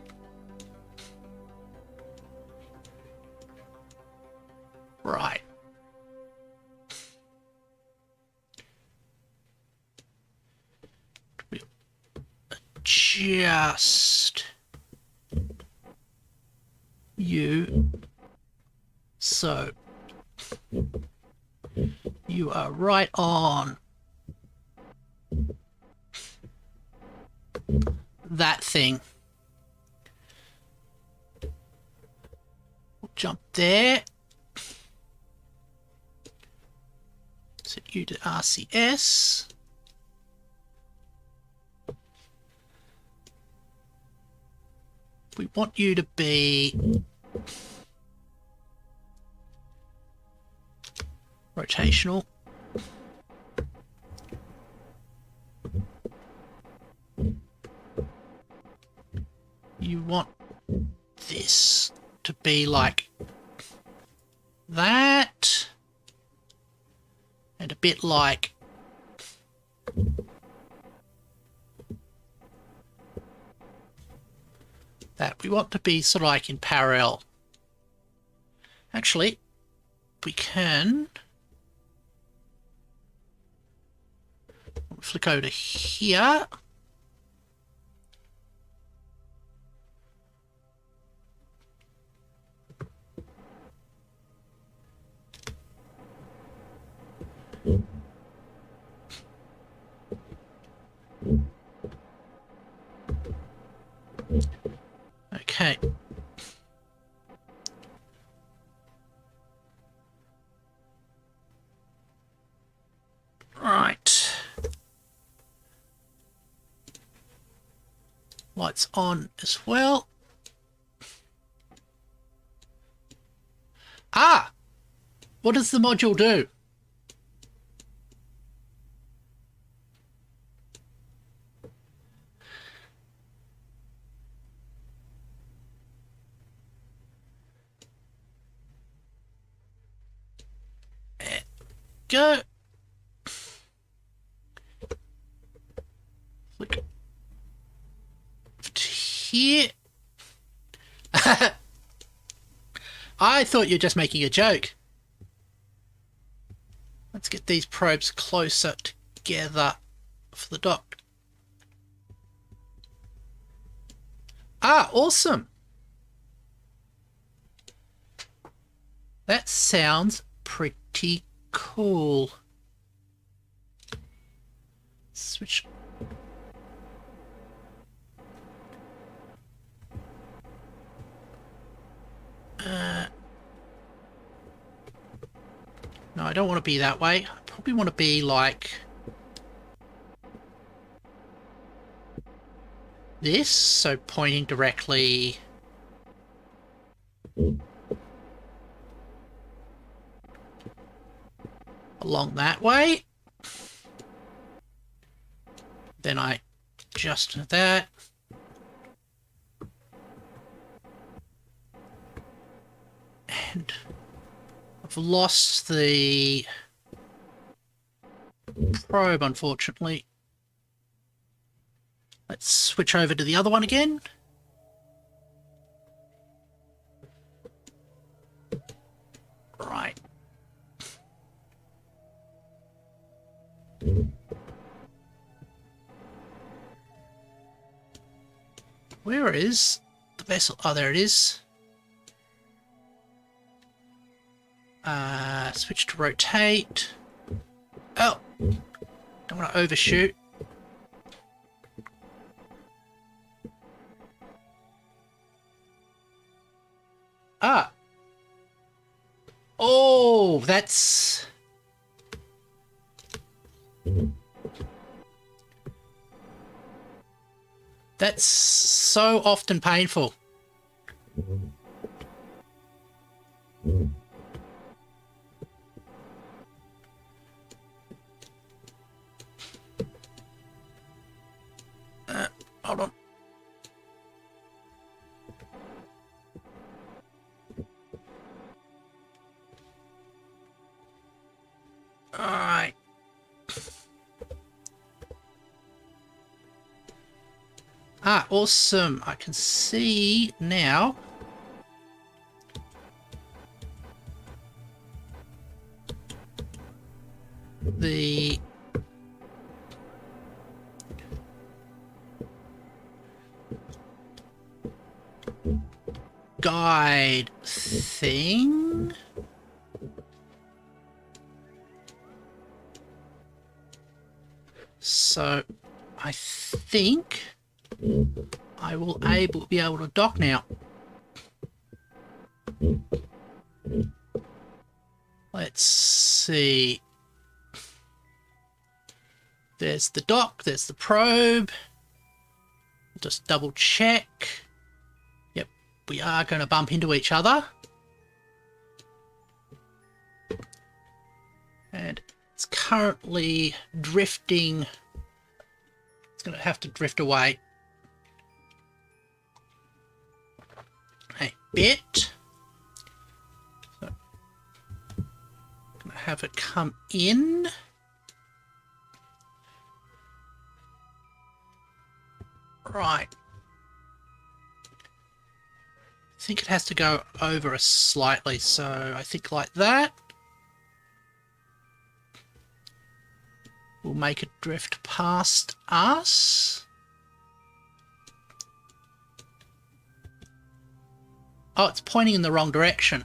Right. just you. So you are right on that thing. We'll jump there. Set you to RCS. We want you to be rotational. You want this to be like that, and a bit like that. We want to be sort of like in parallel. Actually, we can flick over to here. Okay. Right. Lights on as well. Ah! What does the module do? Go. Flick to here. I thought you were just making a joke. Let's get these probes closer together for the dock. Ah, awesome. That sounds pretty cool. Switch. No, I don't want to be that way. I probably want to be like this, so pointing directly along that way. Then I adjust that. And I've lost the probe, unfortunately. Let's switch over to the other one again. Right. Where is the vessel? Oh, there it is. Switch to rotate. Oh, don't want to overshoot. Ah. Oh, that's... That's so often painful. Hold on. Alright. Ah, awesome. I can see now. guide thing. So I think I will be able to dock now. Let's see. There's the dock, there's the probe. Just double check. Yep, we are going to bump into each other. And it's currently drifting. It's going to have to drift away a bit. So, going to have it come in. Right. I think it has to go over us slightly, so I think like that. We'll make it drift past us. Oh, it's pointing in the wrong direction.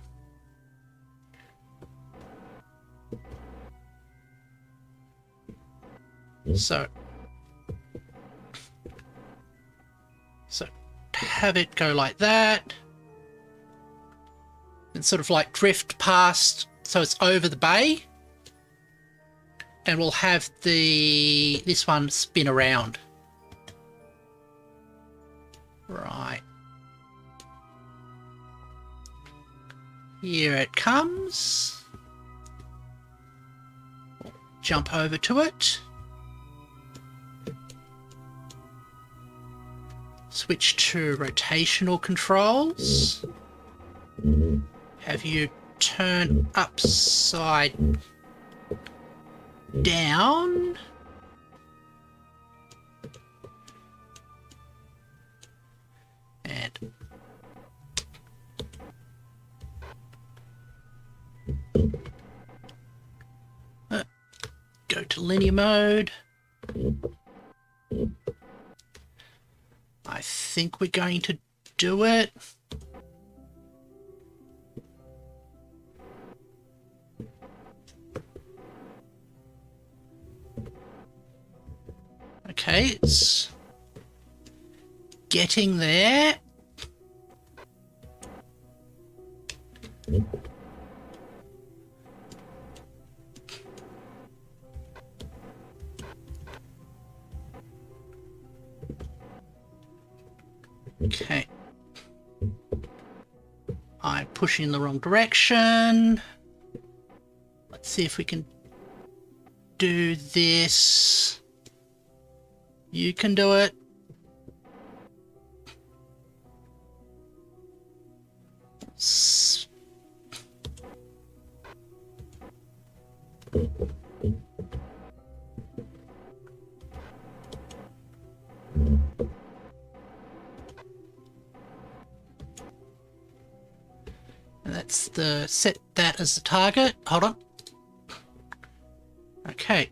So have it go like that. And sort of like drift past, so it's over the bay. And we'll have this one spin around. Right. Here it comes. We'll jump over to it. Switch to rotational controls. Have you turn upside down. And go to linear mode. I think we're going to do it. Okay, it's getting there. Okay. I'm pushing in the wrong direction. Let's see if we can do this. You can do it. And that's the set that as the target. Hold on. Okay.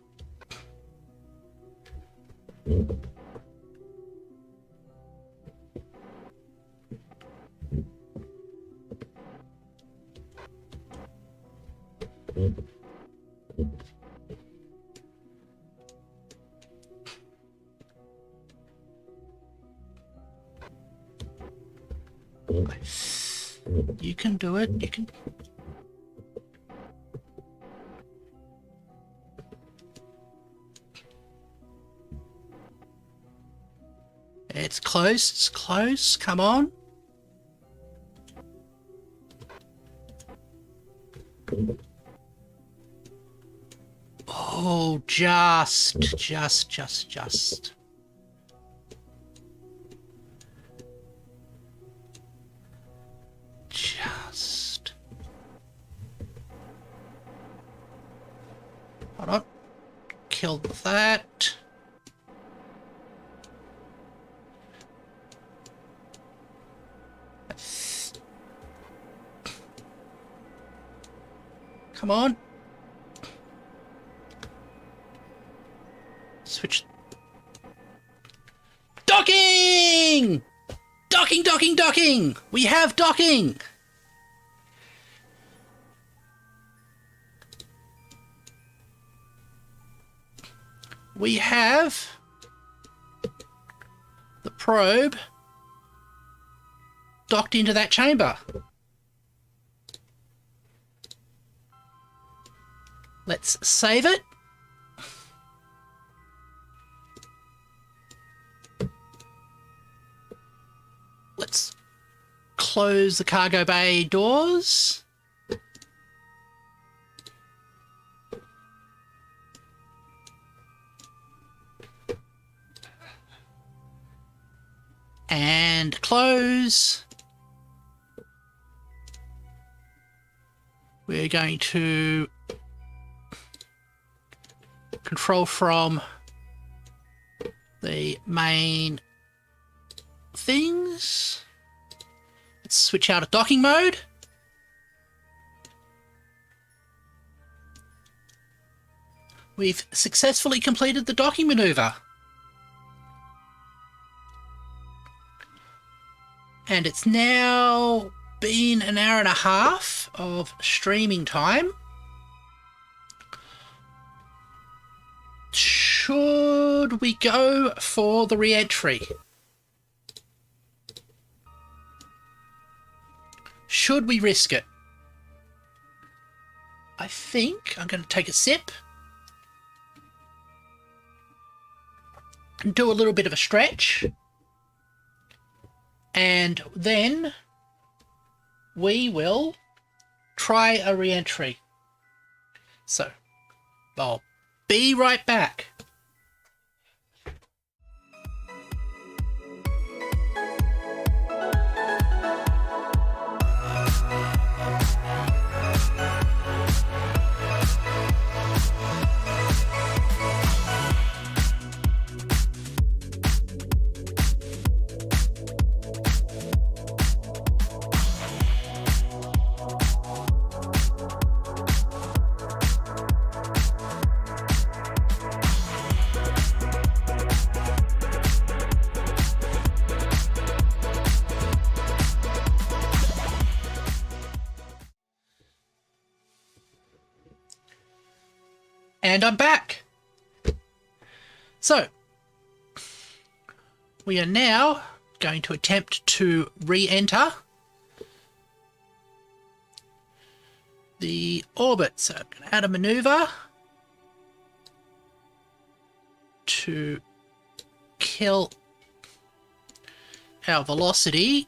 You can do it. You can. It's close. It's close. Come on. Oh, just. Hold on. Killed that. Come on. Switch. Docking! Docking, docking, docking! We have docking! We have the probe docked into that chamber. Let's save it. Let's close the cargo bay doors. And close. We're going to control from the main things. Let's switch out of docking mode. We've successfully completed the docking maneuver. And it's now been an hour and a half of streaming time. Should we go for the re-entry? Should we risk it? I think I'm going to take a sip and do a little bit of a stretch. And then we will try a re-entry. So, I'll be right back. And I'm back. So, we are now going to attempt to re-enter the orbit. So, I'm going to add a maneuver to kill our velocity.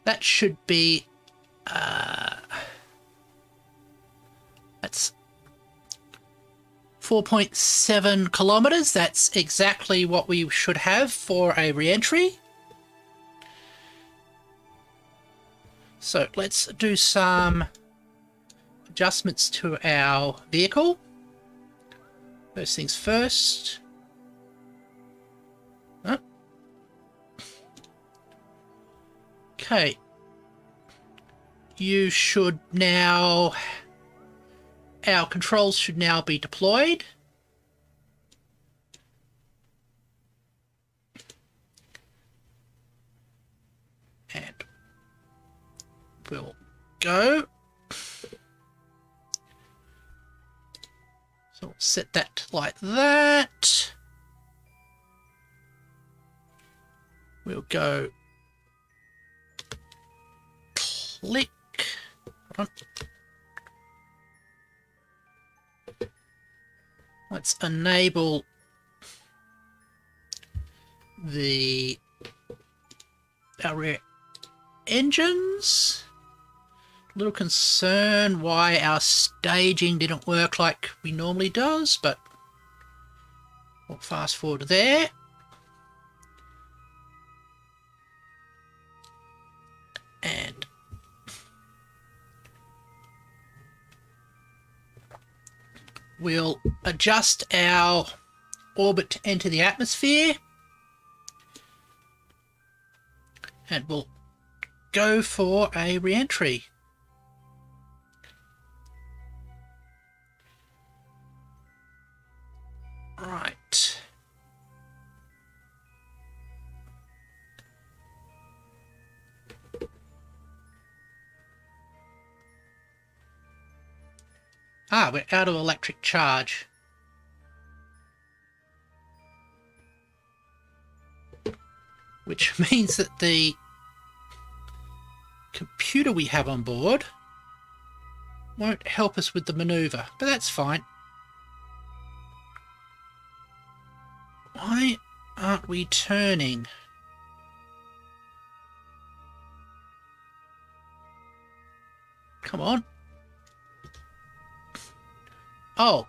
That should be, that's 4.7 kilometers. That's exactly what we should have for a re-entry. So let's do some adjustments to our vehicle. First things first. Oh. Okay, you should now, our controls should now be deployed. And we'll go. So we'll set that like that. We'll go click. Hold on. Let's enable our rear engines. A little concern why our staging didn't work like we normally does, but we'll fast forward there. And we'll adjust our orbit to enter the atmosphere. And we'll go for a re-entry. Right. Ah, we're out of electric charge. Which means that the computer we have on board won't help us with the maneuver, but that's fine. Why aren't we turning? Come on. Oh,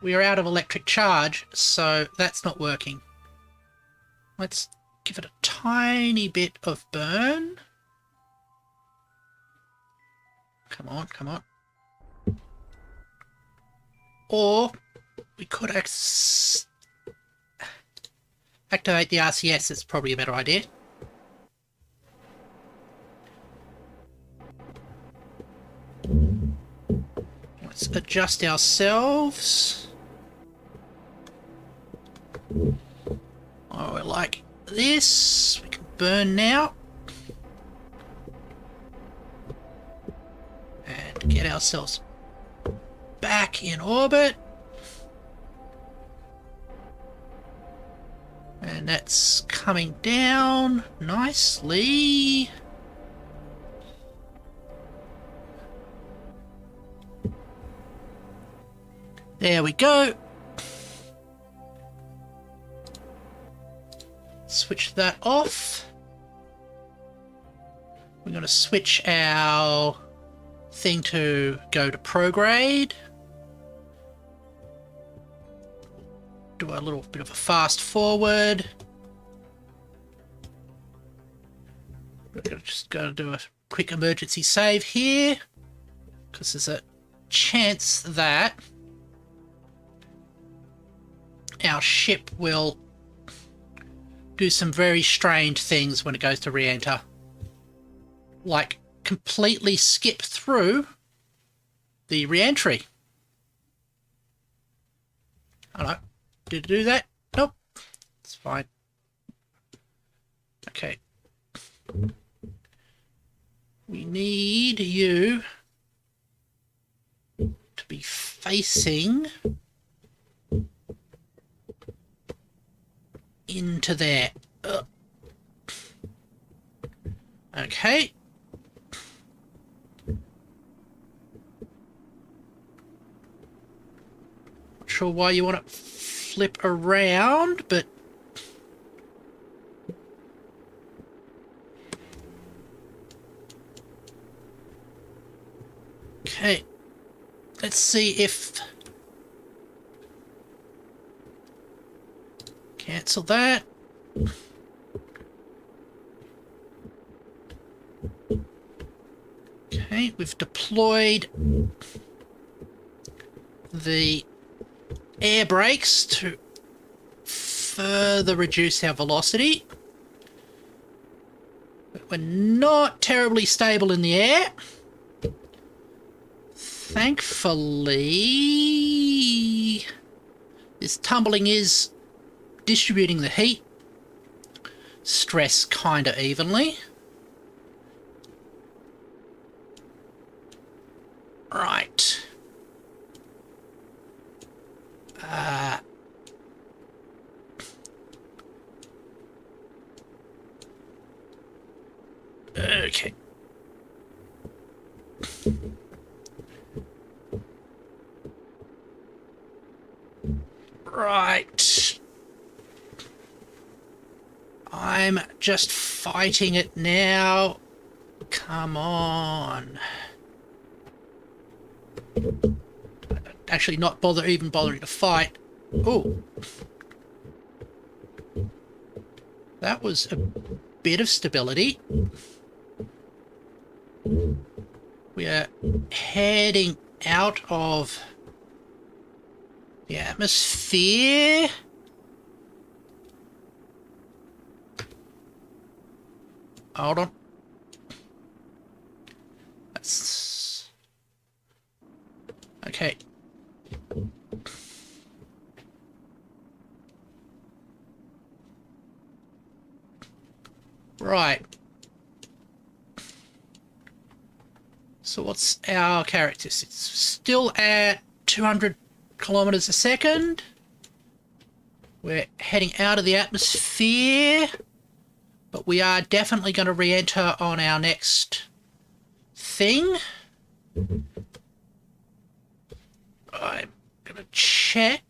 we are out of electric charge, so that's not working. Let's give it a tiny bit of burn. Come on, come on. Or we could activate the RCS. It's probably a better idea. Let's adjust ourselves. Oh, like this. We can burn now. And get ourselves back in orbit. And that's coming down nicely. There we go. Switch that off. We're going to switch our thing to go to prograde. Do a little bit of a fast forward. We're just going to do a quick emergency save here, because there's a chance that our ship will do some very strange things when it goes to re-enter. Like completely skip through the re-entry. I don't know. Did it do that? Nope. It's fine. Okay. We need you to be facing into there. Okay. Not sure why you want to flip around, but okay. Let's see if cancel that. Okay, we've deployed the air brakes to further reduce our velocity. But we're not terribly stable in the air. Thankfully, this tumbling is distributing the heat stress kind of evenly. Right. Okay. Right. I'm just fighting it now. Come on. Actually not even bothering to fight. Oh. That was a bit of stability. We are heading out of the atmosphere. Hold on. That's okay. Right. So what's our characteristics? Still at 200 kilometers a second. We're heading out of the atmosphere, but we are definitely going to re-enter on our next thing. I'm going to check.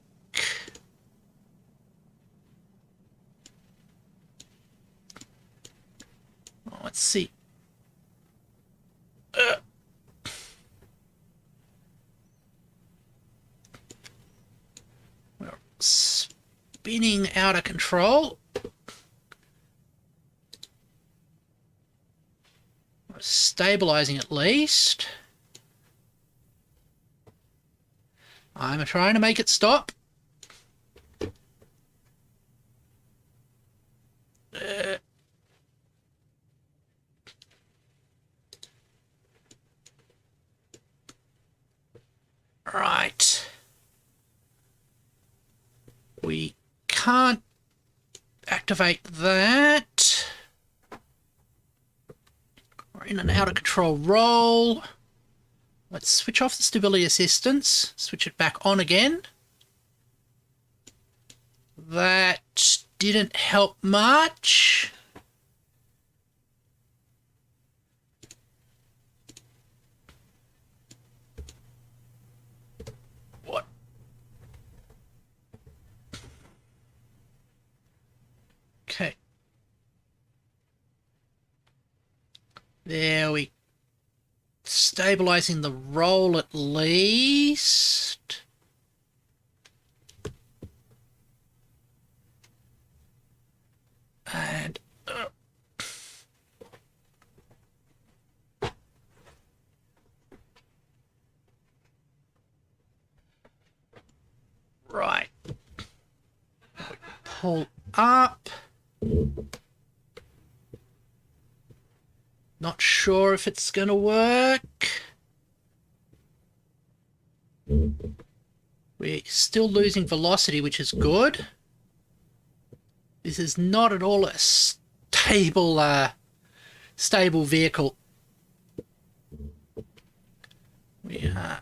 Oh, let's see. We're spinning out of control. We're stabilizing at least. I'm trying to make it stop. Right. We can't activate that. We're in an out of control roll. Let's switch off the stability assistance. Switch it back on again. That didn't help much. What? Okay. There we stabilizing the roll at least. And right. Pull up. Not sure if it's going to work. We're still losing velocity, which is good. This is not at all a stable vehicle. We are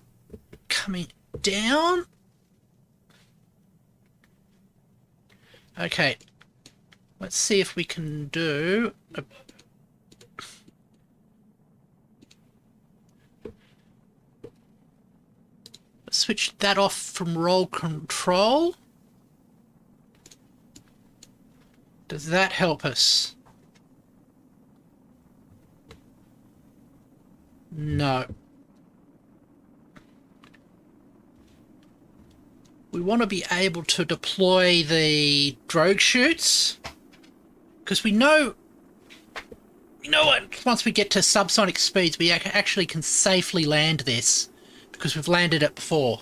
coming down. Okay. Let's see if we can do a switch that off from roll control. Does that help us? No. We want to be able to deploy the drogue chutes, because we know once we get to subsonic speeds, we actually can safely land this, because we've landed it before.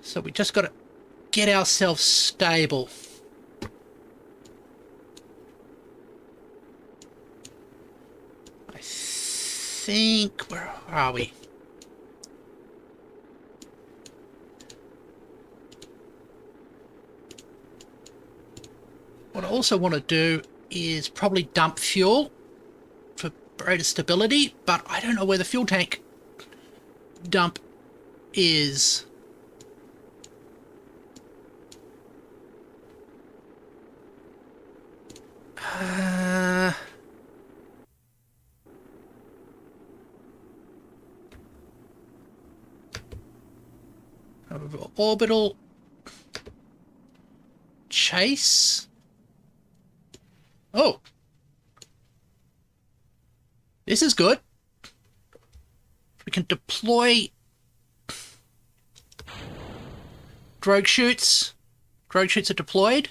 So we just got to get ourselves stable. I think... where are we? What I also want to do is probably dump fuel for greater stability, but I don't know where the fuel tank dump is. Orbital chase. Oh, this is good. We can deploy drogue chutes. Drogue chutes are deployed.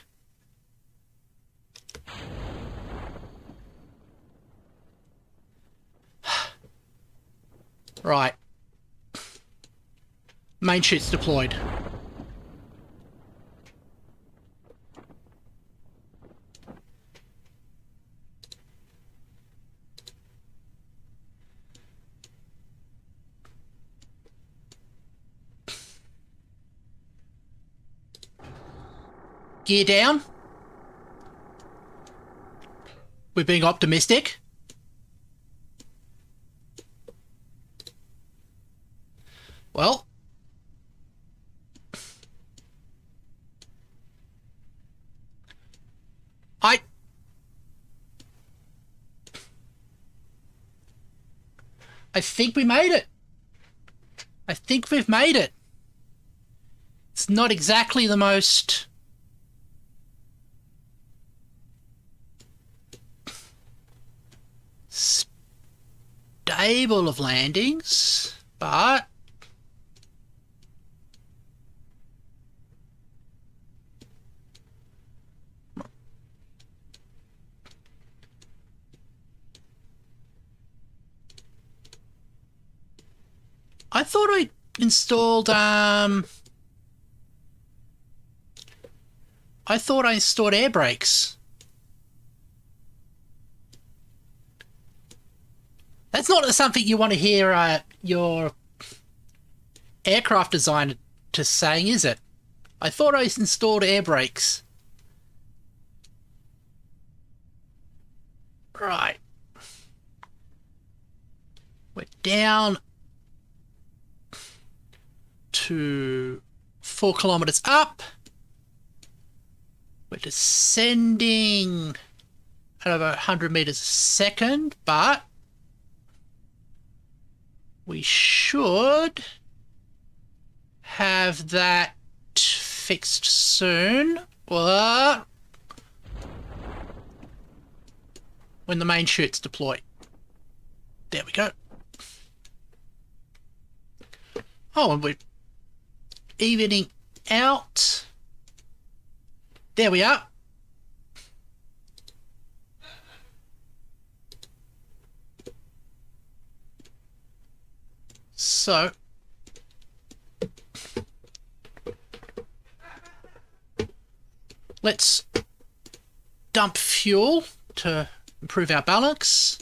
Right. Main chutes deployed. Gear down. We're being optimistic. Well, I think we made it. I think we've made it. It's not exactly the most stable of landings, but I thought I installed air brakes. That's not something you want to hear your aircraft designer to saying, is it? I thought I installed air brakes. Right. We're down to 4 kilometers up. We're descending at about 100 meters a second, but we should have that fixed soon. What? When the main chute's deployed. There we go. Oh, and we're evening out. There we are. So let's dump fuel to improve our balance.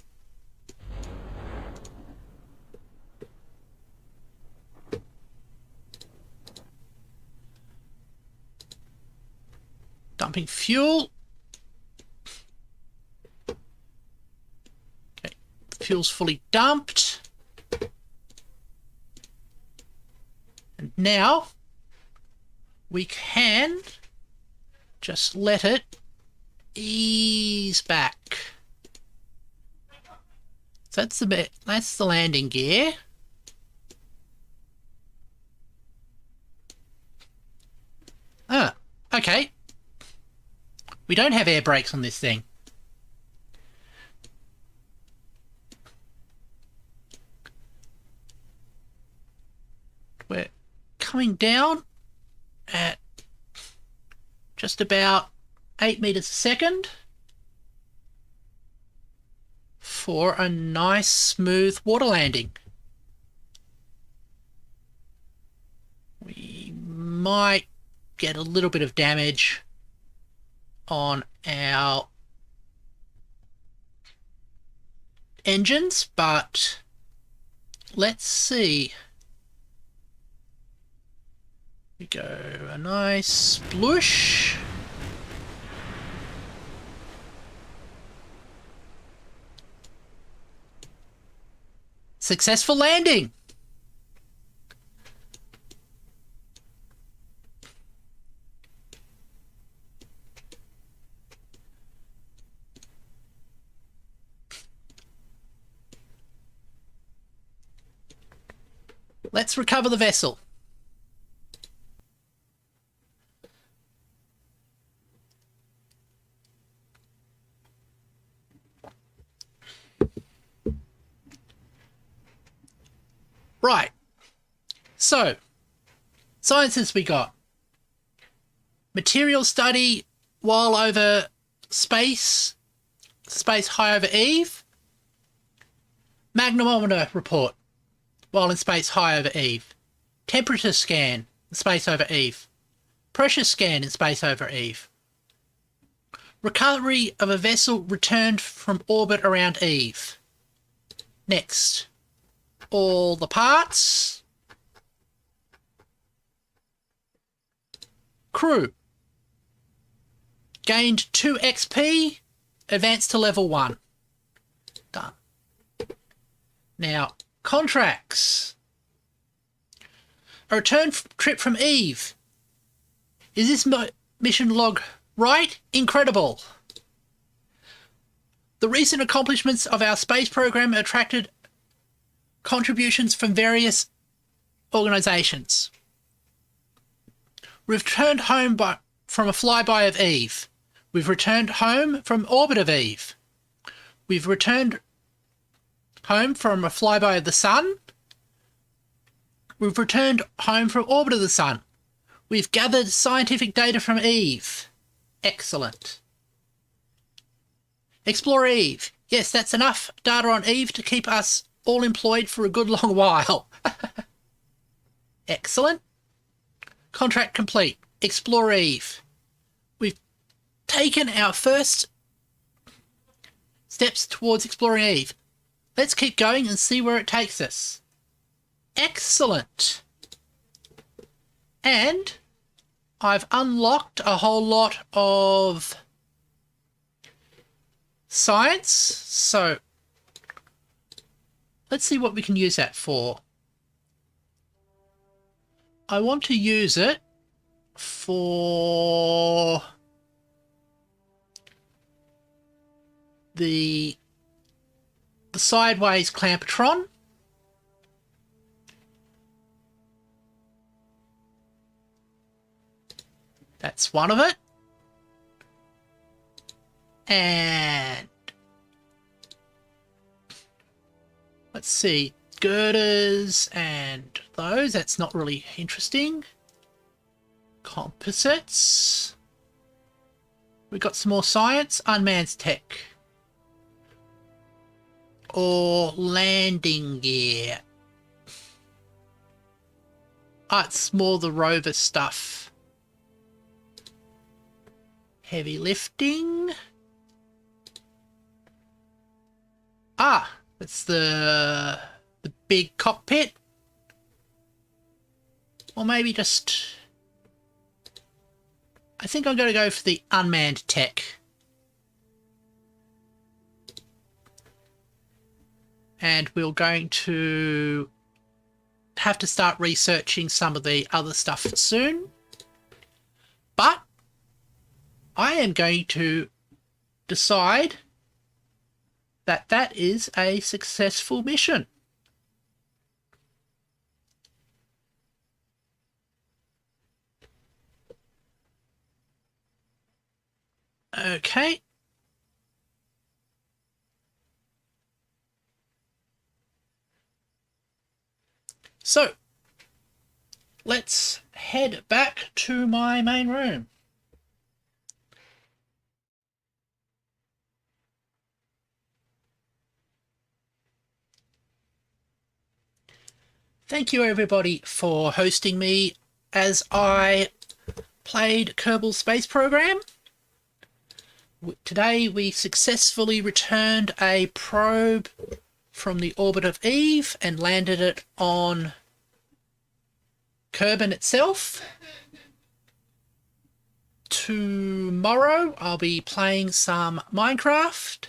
Dumping fuel. Okay, fuel's fully dumped. And now we can just let it ease back. So that's the bit. That's the landing gear. Okay. We don't have air brakes on this thing. We're coming down at just about 8 meters a second for a nice smooth water landing. We might get a little bit of damage on our engines, but let's see. We go a nice sploosh. Successful landing. Let's recover the vessel. Right. So, sciences we got. Material study while over space high over Eve. Magnetometer report while in space high over Eve. Temperature scan in space over Eve. Pressure scan in space over Eve. Recovery of a vessel returned from orbit around Eve. Next, all the parts. Crew. Gained 2 XP advance to level 1. Done. Now, contracts. A return trip from Eve. Is this mission log right? Incredible. The recent accomplishments of our space program attracted contributions from various organizations. We've returned home from a flyby of Eve. We've returned home from orbit of Eve. We've returned home from a flyby of the Sun. We've returned home from orbit of the Sun. We've gathered scientific data from Eve. Excellent. Explore Eve. Yes, that's enough data on Eve to keep us all employed for a good long while. Excellent. Contract complete. Explore Eve. We've taken our first steps towards exploring Eve. Let's keep going and see where it takes us. Excellent. And I've unlocked a whole lot of science. So let's see what we can use that for. I want to use it for the sideways clampetron. That's one of it. And let's see, girders and those, that's not really interesting. Composites. We got some more science. Unmanned tech. Or landing gear. It's more the rover stuff. Heavy lifting. It's the big cockpit. Or maybe just... I think I'm going to go for the unmanned tech. And we're going to have to start researching some of the other stuff soon. But I am going to decide that that is a successful mission. Okay. So, let's head back to my main room. Thank you everybody for hosting me as I played Kerbal Space Program. Today we successfully returned a probe from the orbit of Eve and landed it on Kerbal itself. Tomorrow I'll be playing some Minecraft,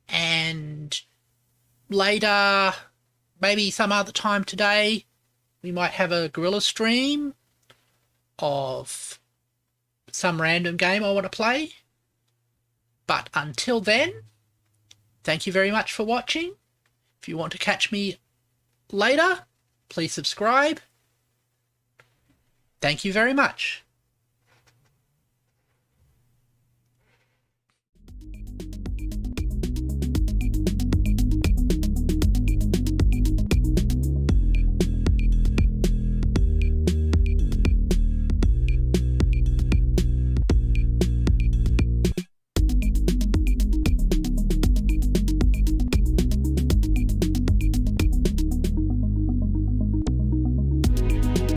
and later, maybe some other time today, we might have a guerrilla stream of some random game I want to play. But until then, thank you very much for watching. If you want to catch me later, please subscribe. Thank you very much.